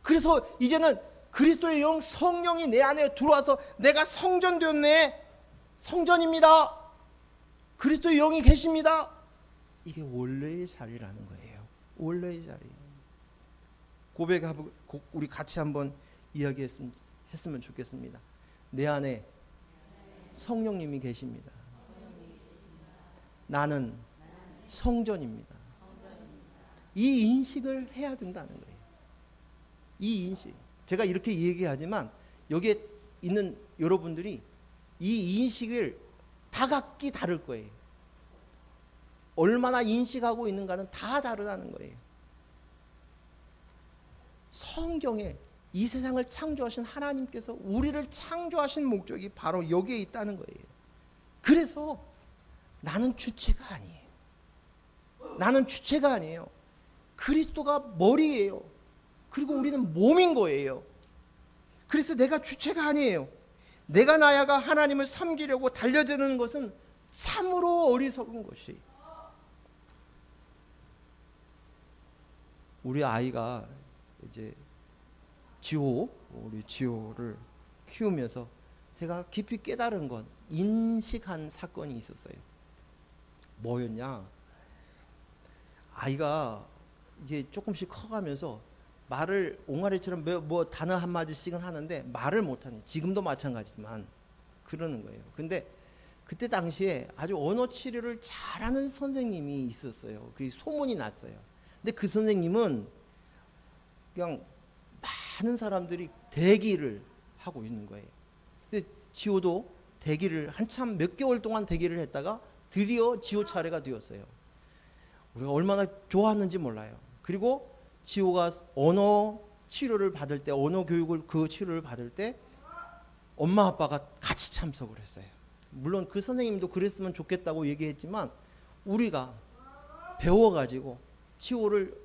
그래서 이제는 그리스도의 영 성령이 내 안에 들어와서 내가 성전되었네, 성전입니다, 그리스도의 영이 계십니다. 이게 원래의 자리라는 거예요. 원래의 자리. 고백하고 우리 같이 한번 이야기했으면 좋겠습니다. 내 안에 성령님이 계십니다. 나는 성전입니다. 이 인식을 해야 된다는 거예요. 이 인식. 제가 이렇게 얘기하지만 여기에 있는 여러분들이 이 인식을 다 각기 다를 거예요. 얼마나 인식하고 있는가는 다 다르다는 거예요. 성경에 이 세상을 창조하신 하나님께서 우리를 창조하신 목적이 바로 여기에 있다는 거예요. 그래서 나는 주체가 아니에요. 나는 주체가 아니에요. 그리스도가 머리예요. 그리고 우리는 몸인 거예요. 그래서 내가 주체가 아니에요. 내가 나야가 하나님을 섬기려고 달려드는 것은 참으로 어리석은 것이. 우리 아이가 이제 우리 지호를 키우면서 제가 깊이 깨달은 건, 인식한 사건이 있었어요. 뭐였냐? 아이가 이제 조금씩 커가면서 말을 옹알이처럼 뭐 단어 한마디씩은 하는데 말을 못하니, 지금도 마찬가지지만 그러는 거예요. 근데 그때 당시에 아주 언어 치료를 잘하는 선생님이 있었어요. 그 소문이 났어요. 근데 그 선생님은 그냥 많은 사람들이 대기를 하고 있는 거예요. 근데 지호도 대기를 한참 몇 개월 동안 대기를 했다가 드디어 지호 차례가 되었어요. 우리가 얼마나 좋아하는지 몰라요. 그리고 지호가 언어 치료를 받을 때, 언어 교육을, 그 치료를 받을 때 엄마 아빠가 같이 참석을 했어요. 물론 그 선생님도 그랬으면 좋겠다고 얘기했지만 우리가 배워가지고 지호를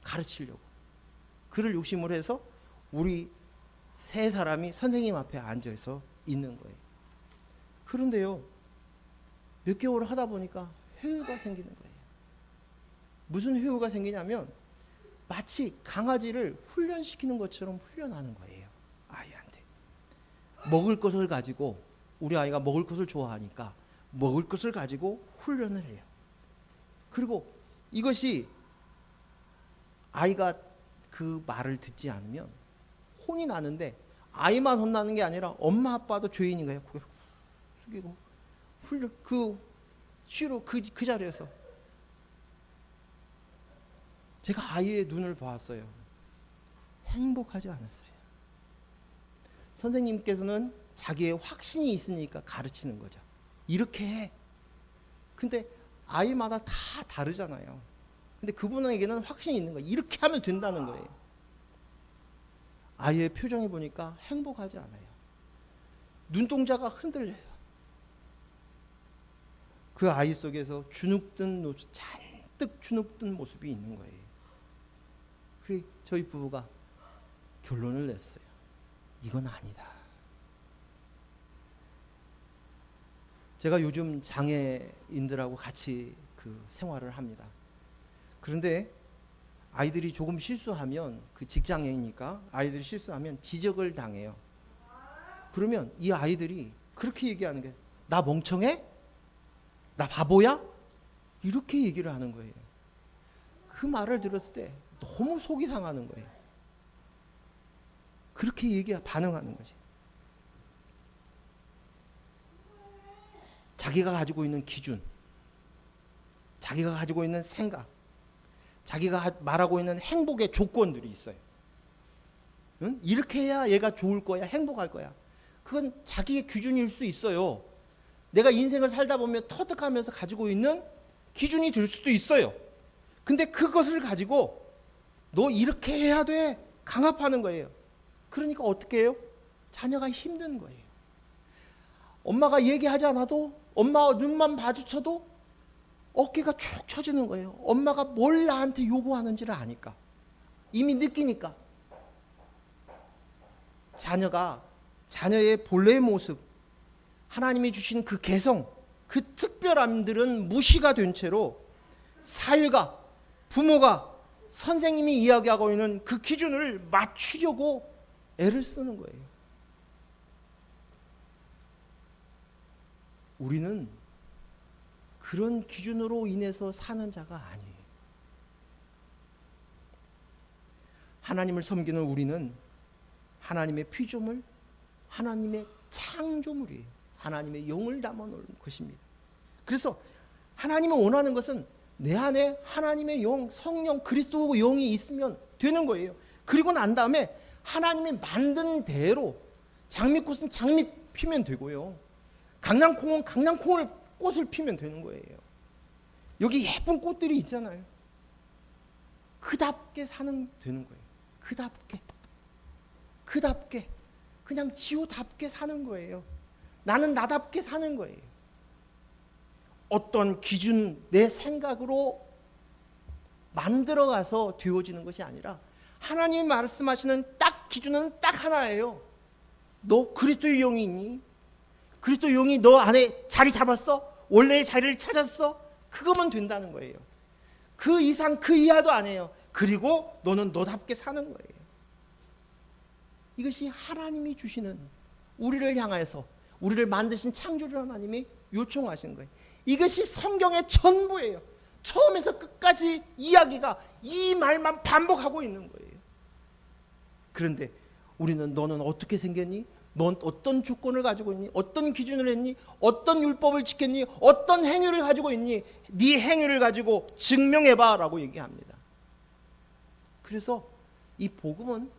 가르치려고 그를 욕심을 해서 우리 세 사람이 선생님 앞에 앉아서 있는 거예요. 그런데요, 몇 개월을 하다 보니까 회유가 생기는 거예요. 무슨 회유가 생기냐면 마치 강아지를 훈련시키는 것처럼 훈련하는 거예요. 아이한테 먹을 것을 가지고, 우리 아이가 먹을 것을 좋아하니까 먹을 것을 가지고 훈련을 해요. 그리고 이것이 아이가 그 말을 듣지 않으면 혼이 나는데, 아이만 혼나는 게 아니라 엄마 아빠도 죄인인 거예요. 고개를 숙이고 훈련, 그 쉬로 그 자리에서 제가 아이의 눈을 보았어요. 행복하지 않았어요. 선생님께서는 자기의 확신이 있으니까 가르치는 거죠. 이렇게 해. 근데 아이마다 다 다르잖아요. 근데 그분에게는 확신이 있는 거예요. 이렇게 하면 된다는 거예요. 아이의 표정이 보니까 행복하지 않아요. 눈동자가 흔들려요. 그 아이 속에서 주눅든 모습, 잔뜩 주눅든 모습이 있는 거예요. 그래서 저희 부부가 결론을 냈어요. 이건 아니다. 제가 요즘 장애인들하고 같이 그 생활을 합니다. 그런데 아이들이 조금 실수하면, 그 직장애니까 아이들이 실수하면 지적을 당해요. 그러면 이 아이들이 그렇게 얘기하는 게, 나 멍청해? 나 바보야? 이렇게 얘기를 하는 거예요. 그 말을 들었을 때 너무 속이 상하는 거예요. 그렇게 반응하는 거지. 자기가 가지고 있는 기준, 자기가 가지고 있는 생각, 자기가 말하고 있는 행복의 조건들이 있어요. 응? 이렇게 해야 얘가 좋을 거야, 행복할 거야. 그건 자기의 기준일 수 있어요. 내가 인생을 살다 보면 터득하면서 가지고 있는 기준이 될 수도 있어요. 근데 그것을 가지고 너 이렇게 해야 돼, 강압하는 거예요. 그러니까 어떻게 해요? 자녀가 힘든 거예요. 엄마가 얘기하지 않아도, 엄마 눈만 마주쳐도 어깨가 축 처지는 거예요. 엄마가 뭘 나한테 요구하는지를 아니까, 이미 느끼니까. 자녀가 자녀의 본래의 모습, 하나님이 주신 그 개성, 그 특별함들은 무시가 된 채로 사회가, 부모가, 선생님이 이야기하고 있는 그 기준을 맞추려고 애를 쓰는 거예요. 우리는 그런 기준으로 인해서 사는 자가 아니에요. 하나님을 섬기는 우리는 하나님의 피조물, 하나님의 창조물이에요. 하나님의 영을 담아놓은 것입니다. 그래서 하나님이 원하는 것은 내 안에 하나님의 영, 성령, 그리스도 영이 있으면 되는 거예요. 그리고 난 다음에 하나님이 만든 대로, 장미꽃은 장미 피면 되고요, 강낭콩은 강낭콩을 꽃을 피면 되는 거예요. 여기 예쁜 꽃들이 있잖아요. 그답게 사는 되는 거예요. 그답게 그냥 지호답게 사는 거예요. 나는 나답게 사는 거예요. 어떤 기준, 내 생각으로 만들어가서 되어지는 것이 아니라 하나님이 말씀하시는 딱 기준은 딱 하나예요. 너 그리스도의 영이 있니? 그리스도의 영이 너 안에 자리 잡았어? 원래의 자리를 찾았어? 그거면 된다는 거예요. 그 이상 그 이하도 안 해요. 그리고 너는 너답게 사는 거예요. 이것이 하나님이 주시는, 우리를 향해서 우리를 만드신 창조주 하나님이 요청하신 거예요. 이것이 성경의 전부예요. 처음에서 끝까지 이야기가 이 말만 반복하고 있는 거예요. 그런데 우리는 너는 어떻게 생겼니? 넌 어떤 조건을 가지고 있니? 어떤 기준을 했니? 어떤 율법을 지켰니? 어떤 행위를 가지고 있니? 네 행위를 가지고 증명해봐 라고 얘기합니다. 그래서 이 복음은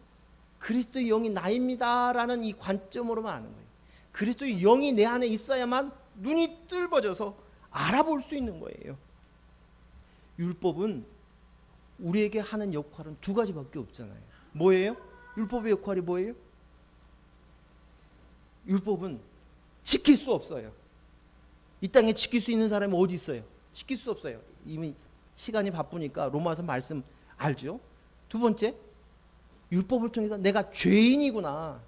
그리스도의 영이 나입니다 라는 이 관점으로만 아는 거예요. 그리스도의 영이 내 안에 있어야만 눈이 뜰어져서 알아볼 수 있는 거예요. 율법은 우리에게 하는 역할은 두 가지밖에 없잖아요. 뭐예요? 율법의 역할이 뭐예요? 율법은 지킬 수 없어요. 이 땅에 지킬 수 있는 사람이 어디 있어요? 지킬 수 없어요. 이미 시간이 바쁘니까 로마서 말씀 알죠? 두 번째, 율법을 통해서 내가 죄인이구나.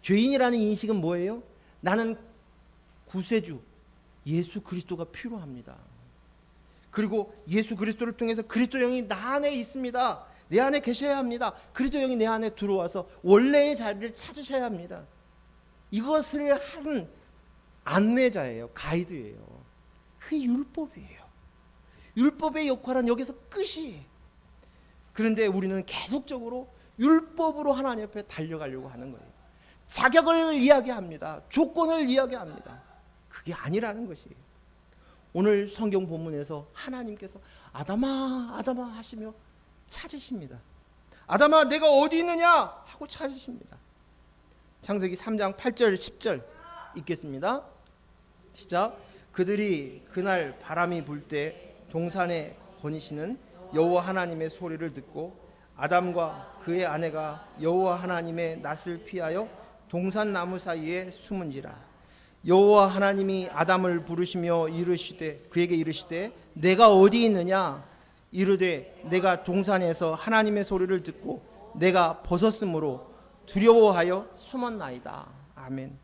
죄인이라는 인식은 뭐예요? 나는 구세주 예수 그리스도가 필요합니다. 그리고 예수 그리스도를 통해서 그리스도 영이 나 안에 있습니다. 내 안에 계셔야 합니다. 그리스도 영이 내 안에 들어와서 원래의 자리를 찾으셔야 합니다. 이것을 하는 안내자예요. 가이드예요. 그게 율법이에요. 율법의 역할은 여기서 끝이에요. 그런데 우리는 계속적으로 율법으로 하나님 앞에 달려가려고 하는 거예요. 자격을 이야기합니다. 조건을 이야기합니다. 그게 아니라는 것이에요. 오늘 성경 본문에서 하나님께서 아담아 아담아 하시며 찾으십니다. 아담아 내가 어디 있느냐 하고 찾으십니다. 창세기 3장 8절 10절 읽겠습니다. 시작. 그들이 그날 바람이 불 때 동산에 거니시는 여호와 하나님의 소리를 듣고 아담과 그의 아내가 여호와 하나님의 낯을 피하여 동산 나무 사이에 숨은지라. 여호와 하나님이 아담을 부르시며 이르시되 그에게 이르시되 내가 어디 있느냐 이르되 내가 동산에서 하나님의 소리를 듣고 내가 벗었으므로 두려워하여 숨었나이다. 아멘.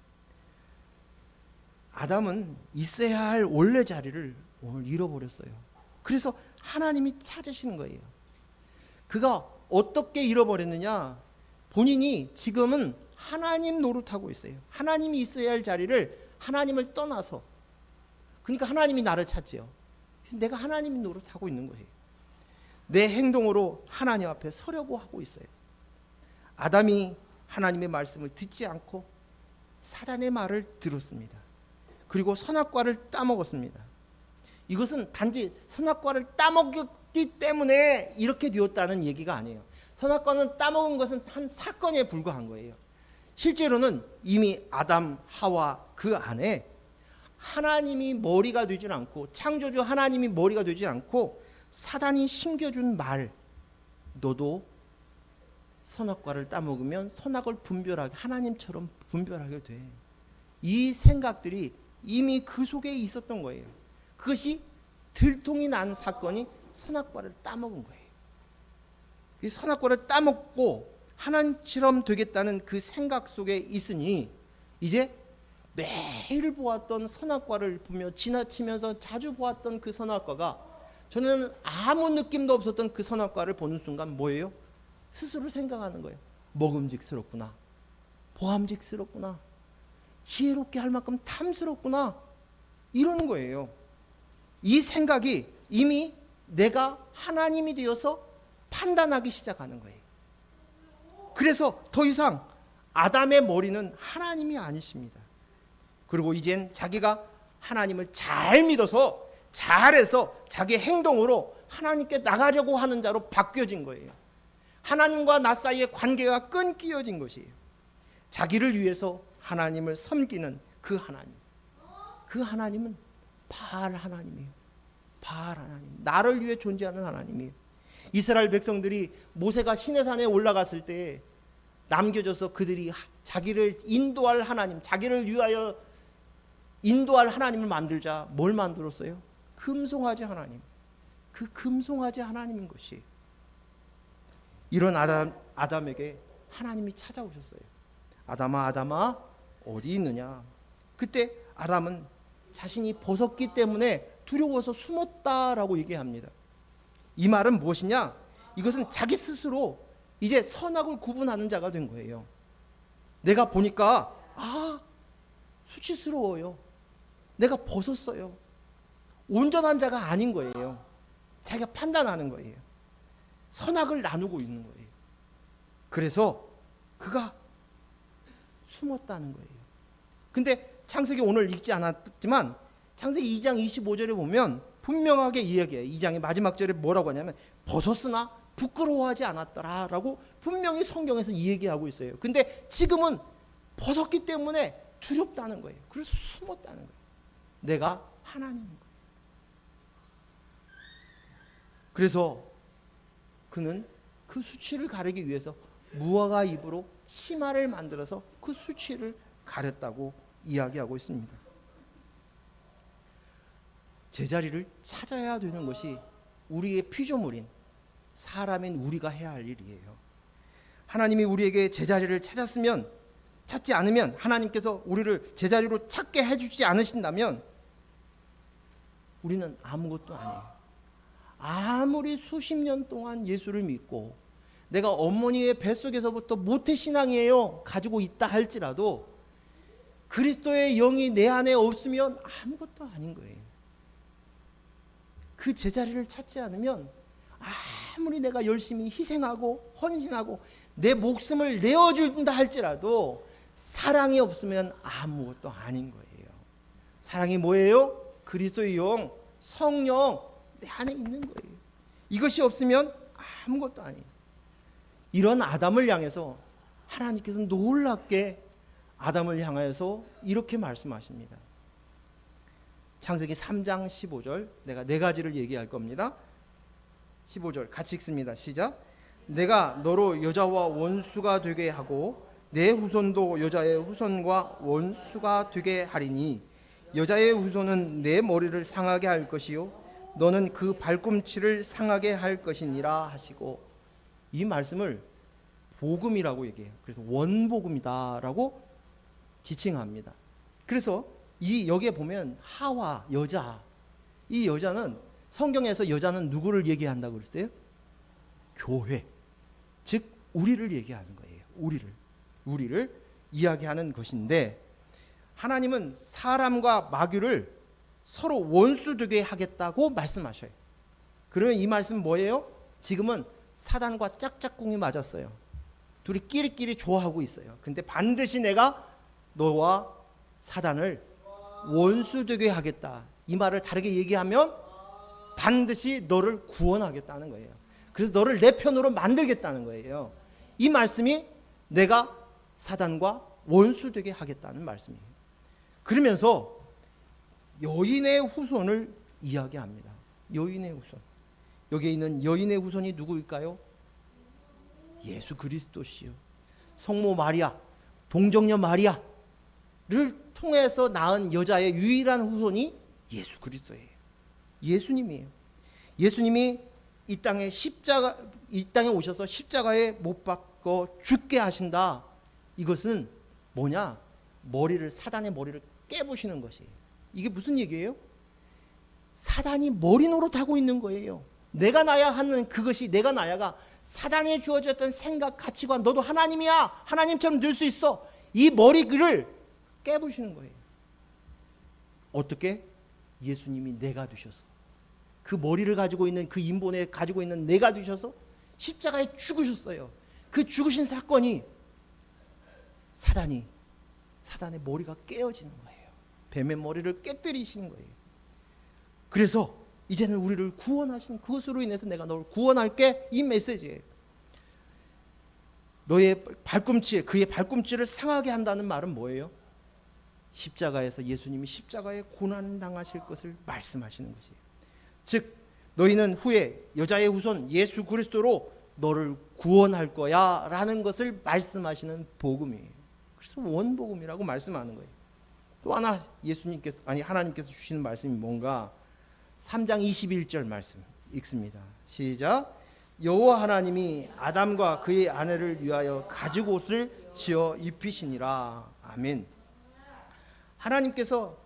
아담은 있어야 할 원래 자리를 오늘 잃어버렸어요. 그래서 하나님이 찾으시는 거예요. 그가 어떻게 잃어버렸느냐? 본인이 지금은 하나님 노릇하고 있어요. 하나님이 있어야 할 자리를 하나님을 떠나서, 그러니까 하나님이 나를 찾지요. 그래서 내가 하나님 노릇하고 있는 거예요. 내 행동으로 하나님 앞에 서려고 하고 있어요. 아담이 하나님의 말씀을 듣지 않고 사단의 말을 들었습니다. 그리고 선악과를 따먹었습니다. 이것은 단지 선악과를 따먹었기 때문에 이렇게 되었다는 얘기가 아니에요. 선악과는 따먹은 것은 한 사건에 불과한 거예요. 실제로는 이미 아담, 하와 그 안에 하나님이 머리가 되질 않고, 창조주 하나님이 머리가 되질 않고 사단이 심겨준 말, 너도 선악과를 따먹으면 선악을 분별하게, 하나님처럼 분별하게 돼. 이 생각들이 이미 그 속에 있었던 거예요. 그것이 들통이 난 사건이 선악과를 따먹은 거예요. 이 선악과를 따먹고 하나님처럼 되겠다는 그 생각 속에 있으니 이제 매일 보았던 선악과를 보며 지나치면서 자주 보았던 그 선악과가, 저는 아무 느낌도 없었던 그 선악과를 보는 순간 뭐예요? 스스로 생각하는 거예요. 먹음직스럽구나, 보암직스럽구나, 지혜롭게 할 만큼 탐스럽구나, 이러는 거예요. 이 생각이 이미 내가 하나님이 되어서 판단하기 시작하는 거예요. 그래서 더 이상 아담의 머리는 하나님이 아니십니다. 그리고 이젠 자기가 하나님을 잘 믿어서 잘해서 자기 행동으로 하나님께 나가려고 하는 자로 바뀌어진 거예요. 하나님과 나 사이의 관계가 끊겨진 것이에요. 자기를 위해서 하나님을 섬기는 그 하나님, 그 하나님은 바알 하나님이에요. 바알 하나님, 나를 위해 존재하는 하나님이에요. 이스라엘 백성들이 모세가 시내산에 올라갔을 때 남겨져서 그들이 자기를 인도할 하나님, 자기를 위하여 인도할 하나님을 만들자 뭘 만들었어요? 금송아지 하나님. 그 금송아지 하나님인 것이. 이런 아담에게 하나님이 찾아오셨어요. 아담아, 아담아, 어디 있느냐? 그때 아담은 자신이 벗었기 때문에 두려워서 숨었다라고 얘기합니다. 이 말은 무엇이냐? 이것은 자기 스스로 이제 선악을 구분하는 자가 된 거예요. 내가 보니까 수치스러워요. 내가 벗었어요. 온전한 자가 아닌 거예요. 자기가 판단하는 거예요. 선악을 나누고 있는 거예요. 그래서 그가 숨었다는 거예요. 근데 창세기 오늘 읽지 않았지만 창세기 2장 25절에 보면 분명하게 이야기해요. 2장의 마지막 절에 뭐라고 하냐면 벗었으나 부끄러워하지 않았더라라고 분명히 성경에서 이야기하고 있어요. 근데 지금은 벗었기 때문에 두렵다는 거예요. 그래서 숨었다는 거예요. 내가 하나님인 거예요. 그래서 그는 그 수치를 가리기 위해서 무화과 잎으로 치마를 만들어서 그 수치를 가렸다고 이야기하고 있습니다. 제자리를 찾아야 되는 것이 우리의 피조물인 사람인 우리가 해야 할 일이에요. 하나님이 우리에게 제자리를 찾지 않으면, 하나님께서 우리를 제자리로 찾게 해주지 않으신다면 우리는 아무것도 아니에요. 아무리 수십 년 동안 예수를 믿고 내가 어머니의 뱃속에서부터 모태신앙이에요 가지고 있다 할지라도 그리스도의 영이 내 안에 없으면 아무것도 아닌 거예요. 그 제자리를 찾지 않으면 아무리 내가 열심히 희생하고 헌신하고 내 목숨을 내어준다 할지라도 사랑이 없으면 아무것도 아닌 거예요. 사랑이 뭐예요? 그리스도의 영, 성령 내 안에 있는 거예요. 이것이 없으면 아무것도 아니에요. 이런 아담을 향해서 하나님께서 놀랍게 아담을 향하여서 이렇게 말씀하십니다. 창세기 3장 15절, 내가 네 가지를 얘기할 겁니다. 15절 같이 읽습니다. 시작. 내가 너로 여자와 원수가 되게 하고 내 후손도 여자의 후손과 원수가 되게 하리니 여자의 후손은 내 머리를 상하게 할 것이요 너는 그 발꿈치를 상하게 할 것이니라 하시고, 이 말씀을 복음이라고 얘기해요. 그래서 원복음이다라고 지칭합니다. 그래서 여기에 보면 하와 여자, 이 여자는 성경에서 여자는 누구를 얘기한다고 그랬어요? 교회, 즉 우리를 얘기하는 거예요. 우리를 이야기하는 것인데, 하나님은 사람과 마귀를 서로 원수되게 하겠다고 말씀하셔요. 그러면 이 말씀은 뭐예요? 지금은 사단과 짝짝꿍이 맞았어요. 둘이 끼리끼리 좋아하고 있어요. 근데 반드시 내가 너와 사단을 원수되게 하겠다. 이 말을 다르게 얘기하면 반드시 너를 구원하겠다는 거예요. 그래서 너를 내 편으로 만들겠다는 거예요. 이 말씀이 내가 사단과 원수되게 하겠다는 말씀이에요. 그러면서 여인의 후손을 이야기합니다. 여인의 후손. 여기에 있는 여인의 후손이 누구일까요? 예수 그리스도시요. 성모 마리아, 동정녀 마리아를 통해서 낳은 여자의 유일한 후손이 예수 그리스도예요. 예수님이에요. 예수님이 이 땅에 오셔서 십자가에 못 박혀 죽게 하신다. 이것은 뭐냐? 사단의 머리를 깨부시는 것이에요. 이게 무슨 얘기예요? 사단이 머리 노릇하고 있는 거예요. 내가 나야 하는 그것이, 내가 나야가 사단에 주어졌던 생각, 가치관, 너도 하나님이야, 하나님처럼 될 수 있어, 이 머리를 깨부시는 거예요. 어떻게? 예수님이 내가 되셔서, 그 머리를 가지고 있는, 그 인본에 가지고 있는 내가 되셔서 십자가에 죽으셨어요. 그 죽으신 사건이 사단의 머리가 깨어지는 거예요. 뱀의 머리를 깨뜨리시는 거예요. 그래서 이제는 우리를 구원하시는, 그것으로 인해서 내가 너를 구원할게, 이 메시지예요. 너의 발꿈치에, 그의 발꿈치를 상하게 한다는 말은 뭐예요? 십자가에서 예수님이 십자가에 고난당하실 것을 말씀하시는 것이에요. 즉 너희는 후에 여자의 후손 예수 그리스도로 너를 구원할 거야 라는 것을 말씀하시는 복음이에요. 그래서 원복음이라고 말씀하는 거예요. 또 하나 하나님께서 주시는 말씀이 뭔가? 3장 21절 말씀 읽습니다. 시작. 여호와 하나님이 아담과 그의 아내를 위하여 가죽 옷을 지어 입히시니라. 아멘. 하나님께서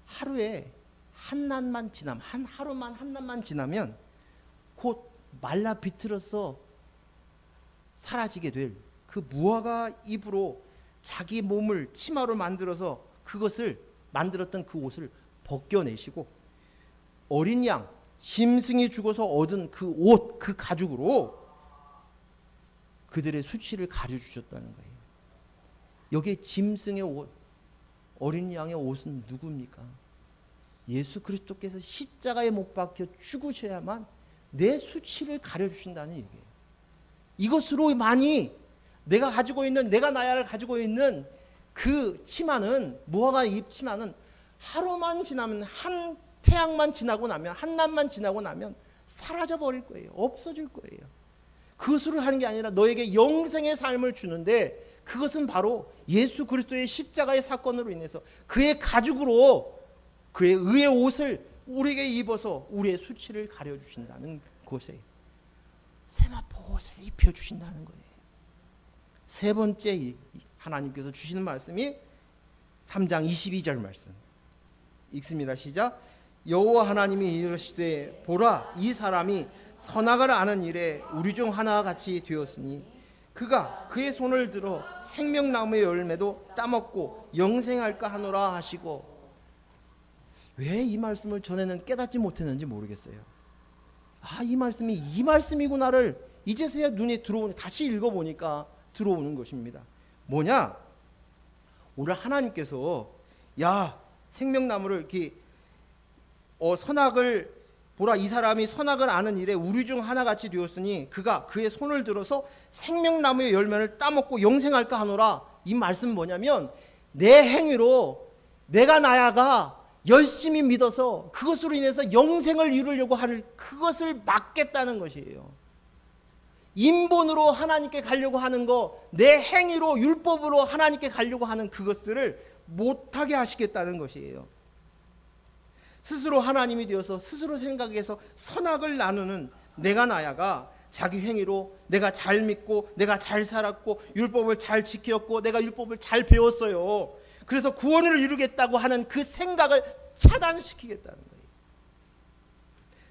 하루에 한낮만 지나면, 한낮만 지나면 곧 말라 비틀어서 사라지게 될 그 무화과 잎으로 자기 몸을 치마로 만들어서 그것을 만들었던 그 옷을 벗겨내시고 어린 양 짐승이 죽어서 얻은 그 옷, 그 가죽으로 그들의 수치를 가려주셨다는 거예요. 여기에 짐승의 옷, 어린 양의 옷은 누굽니까? 예수 그리스도께서 십자가에 못 박혀 죽으셔야만 내 수치를 가려주신다는 얘기예요. 이것으로 많이 내가 가지고 있는, 내가 나야를 가지고 있는 그 치마는, 무화과 잎 치마는 하루만 지나면, 한 태양만 지나고 나면, 한낮만 지나고 나면 사라져 버릴 거예요. 없어질 거예요. 그것으로 하는 게 아니라 너에게 영생의 삶을 주는데, 그것은 바로 예수 그리스도의 십자가의 사건으로 인해서 그의 가죽으로 그의 의의 옷을 우리에게 입어서 우리의 수치를 가려주신다는 것에 세마포 옷을 입혀주신다는 거예요. 세 번째 하나님께서 주시는 말씀이 3장 22절 말씀 읽습니다. 시작. 여호와 하나님이 이르시되 보라, 이 사람이 선악을 아는 일에 우리 중 하나와 같이 되었으니 그가 그의 손을 들어 생명나무의 열매도 따먹고 영생할까 하노라 하시고. 왜 이 말씀을 전에는 깨닫지 못했는지 모르겠어요. 이 말씀이 이 말씀이구나를 이제서야 눈에 들어오는, 다시 읽어보니까 들어오는 것입니다. 뭐냐? 오늘 하나님께서 생명나무를 이렇게 선악을 보라, 이 사람이 선악을 아는 일에 우리 중 하나같이 되었으니 그가 그의 손을 들어서 생명나무의 열매를 따먹고 영생할까 하노라. 이 말씀은 뭐냐면 내 행위로 내가 나야가 열심히 믿어서 그것으로 인해서 영생을 이루려고 하는 그것을 막겠다는 것이에요. 인본으로 하나님께 가려고 하는 거, 내 행위로 율법으로 하나님께 가려고 하는 그것을 못하게 하시겠다는 것이에요. 스스로 하나님이 되어서 스스로 생각해서 선악을 나누는 내가 나야가 자기 행위로 내가 잘 믿고 내가 잘 살았고 율법을 잘 지켰고 내가 율법을 잘 배웠어요. 그래서 구원을 이루겠다고 하는 그 생각을 차단시키겠다는 거예요.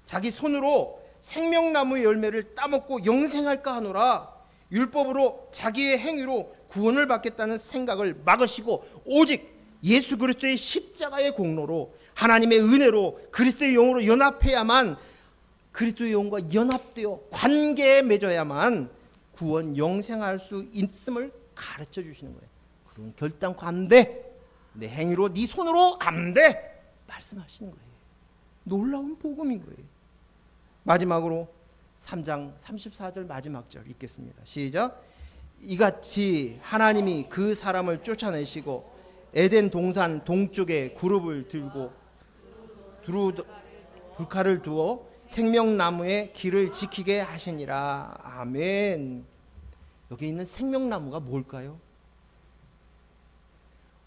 자기 손으로 생명나무의 열매를 따먹고 영생할까 하노라. 율법으로 자기의 행위로 구원을 받겠다는 생각을 막으시고 오직 예수 그리스도의 십자가의 공로로 하나님의 은혜로 그리스도의 영으로 연합해야만, 그리스도의 영과 연합되어 관계에 맺어야만 구원 영생할 수 있음을 가르쳐 주시는 거예요. 그런 결단코 안 돼. 내 행위로 네 손으로 안 돼. 말씀하시는 거예요. 놀라운 복음인 거예요. 마지막으로 3장 34절 마지막 절 읽겠습니다. 시작. 이같이 하나님이 그 사람을 쫓아내시고 에덴 동산 동쪽에 그룹을 들고 불칼을 두어 생명나무의 길을 지키게 하시니라. 아멘. 여기 있는 생명나무가 뭘까요?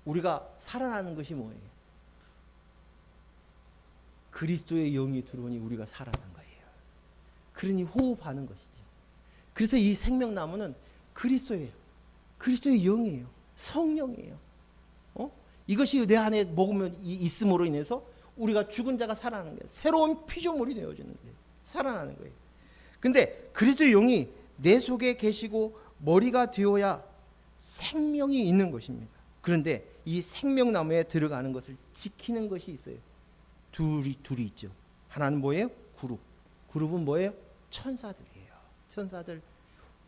우리가 살아나는 것이 뭐예요? 그리스도의 영이 들어오니 우리가 살아난 거예요. 그러니 호흡하는 것이지. 그래서 이 생명나무는 그리스도예요. 그리스도의 영이에요. 성령이에요. 이것이 내 안에 먹으면 있음으로 인해서 우리가 죽은 자가 살아나는 거예요. 새로운 피조물이 되어지는 거예요. 살아나는 거예요. 근데 그리스도의 영이 내 속에 계시고 머리가 되어야 생명이 있는 것입니다. 그런데 이 생명나무에 들어가는 것을 지키는 것이 있어요. 둘이 있죠. 하나는 뭐예요? 그룹은 뭐예요? 천사들이에요. 천사들,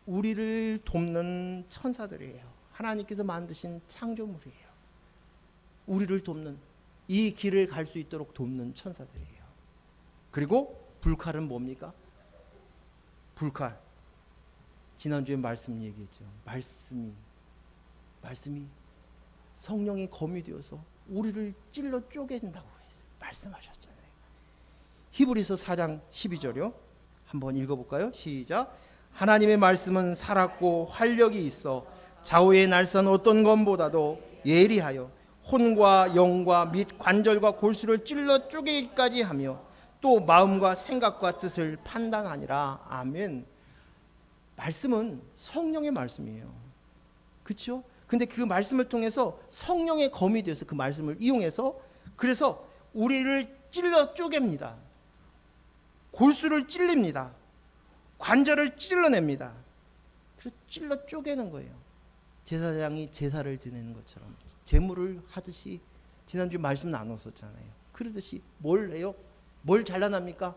우리를 돕는 천사들이에요. 하나님께서 만드신 창조물이에요. 우리를 돕는, 이 길을 갈 수 있도록 돕는 천사들이에요. 그리고 불칼은 뭡니까? 불칼, 지난주에 말씀 얘기했죠. 말씀이 성령이 검이 되어서 우리를 찔러 쪼갠다고 말씀하셨잖아요. 히브리서 4장 12절이요. 한번 읽어볼까요? 시작. 하나님의 말씀은 살았고 활력이 있어 좌우의 날선 어떤 검보다도 예리하여 혼과 영과 및 관절과 골수를 찔러 쪼개기까지 하며 또 마음과 생각과 뜻을 판단하니라. 아멘. 말씀은 성령의 말씀이에요. 그렇죠? 근데 그 말씀을 통해서 성령의 검이 되어서 그 말씀을 이용해서 그래서 우리를 찔러 쪼갭니다. 골수를 찔립니다. 관절을 찔러냅니다. 그래서 찔러 쪼개는 거예요. 제사장이 제사를 지내는 것처럼 제물을 하듯이 지난주 말씀 나눴었잖아요. 그러듯이 뭘 해요? 뭘 잘라납니까?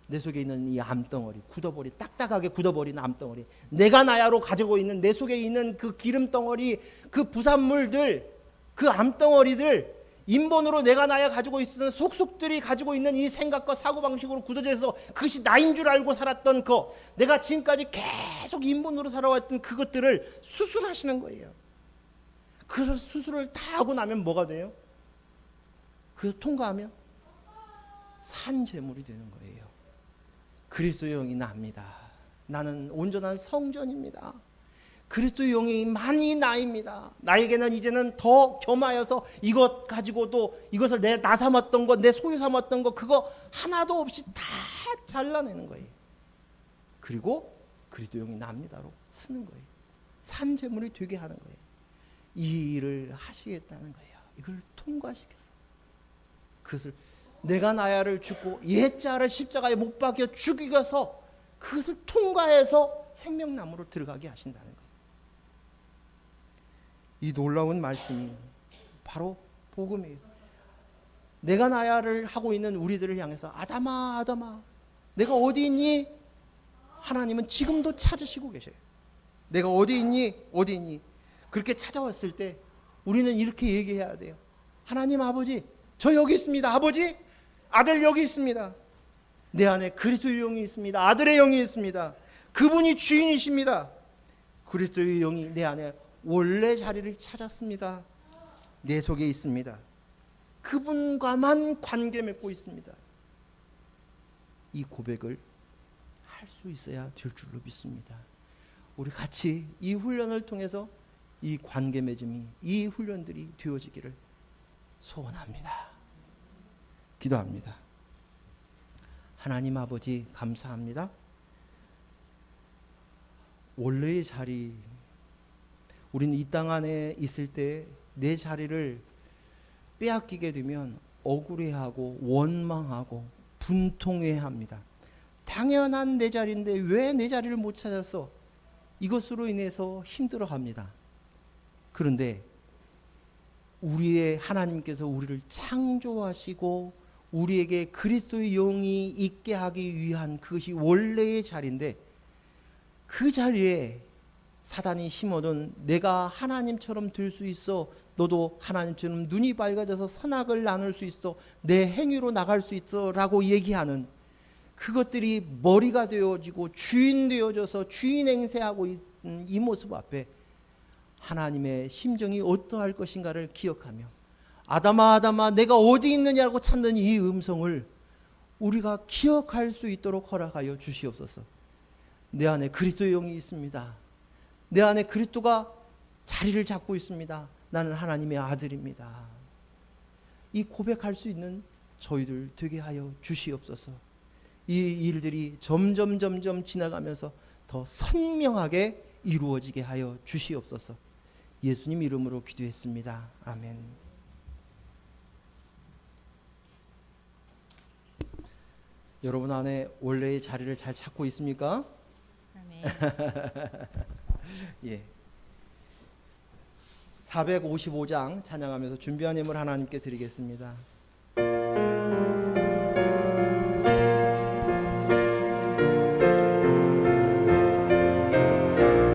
내 속에 있는 이 암덩어리, 굳어버린, 딱딱하게 굳어버린 암덩어리, 내가 나야로 가지고 있는 내 속에 있는 그 기름덩어리, 그 부산물들, 그 암덩어리들, 인본으로 내가 나야 가지고 있는 속속들이 가지고 있는 이 생각과 사고방식으로 굳어져 있어 그것이 나인 줄 알고 살았던 거, 내가 지금까지 계속 인본으로 살아왔던 그것들을 수술하시는 거예요. 그래서 수술을 다 하고 나면 뭐가 돼요? 그래서 통과하면 산제물이 되는 거예요. 그리스도의 영이 납니다. 나는 온전한 성전입니다. 그리스도의 영이 많이 나입니다. 나에게는 이제는 더 겸하여서 이것 가지고도 이것을 나 삼았던 것, 내 소유 삼았던 것 그거 하나도 없이 다 잘라내는 거예요. 그리고 그리스도의 영이 납니다로 쓰는 거예요. 산제물이 되게 하는 거예요. 이 일을 하시겠다는 거예요. 이걸 통과시켜서 그것을 내가 나야를 죽고 옛자를 십자가에 못 박여 죽이고서 그것을 통과해서 생명나무로 들어가게 하신다는 거예요. 이 놀라운 말씀이 바로 복음이에요. 내가 나야를 하고 있는 우리들을 향해서 아담아 아담아 내가 어디 있니? 하나님은 지금도 찾으시고 계셔요. 내가 어디 있니? 어디 있니? 그렇게 찾아왔을 때 우리는 이렇게 얘기해야 돼요. 하나님 아버지 저 여기 있습니다. 아버지 아들 여기 있습니다. 내 안에 그리스도의 영이 있습니다. 아들의 영이 있습니다. 그분이 주인이십니다. 그리스도의 영이 내 안에 원래 자리를 찾았습니다. 내 속에 있습니다. 그분과만 관계 맺고 있습니다. 이 고백을 할 수 있어야 될 줄로 믿습니다. 우리 같이 이 훈련을 통해서 이 관계 맺음이 이 훈련들이 되어지기를 소원합니다. 기도합니다. 하나님 아버지 감사합니다. 원래의 자리, 우리는 이 땅 안에 있을 때 내 자리를 빼앗기게 되면 억울해하고 원망하고 분통해합니다. 당연한 내 자리인데 왜 내 자리를 못 찾았어? 이것으로 인해서 힘들어합니다. 그런데 우리의 하나님께서 우리를 창조하시고 우리에게 그리스도의 영이 있게 하기 위한 그것이 원래의 자리인데 그 자리에 사단이 심어둔 내가 하나님처럼 될 수 있어 너도 하나님처럼 눈이 밝아져서 선악을 나눌 수 있어 내 행위로 나갈 수 있어 라고 얘기하는 그것들이 머리가 되어지고 주인 되어져서 주인 행세하고 있는 이 모습 앞에 하나님의 심정이 어떠할 것인가를 기억하며 아담아 아담아 내가 어디 있느냐고 찾는 이 음성을 우리가 기억할 수 있도록 허락하여 주시옵소서. 내 안에 그리스도의 영이 있습니다. 내 안에 그리스도가 자리를 잡고 있습니다. 나는 하나님의 아들입니다. 이 고백할 수 있는 저희들 되게 하여 주시옵소서. 이 일들이 점점 지나가면서 더 선명하게 이루어지게 하여 주시옵소서. 예수님 이름으로 기도했습니다. 아멘. 여러분 안에 원래의 자리를 잘 찾고 있습니까? 아멘. 예. 455장 찬양하면서 준비한 예물 하나님께 드리겠습니다.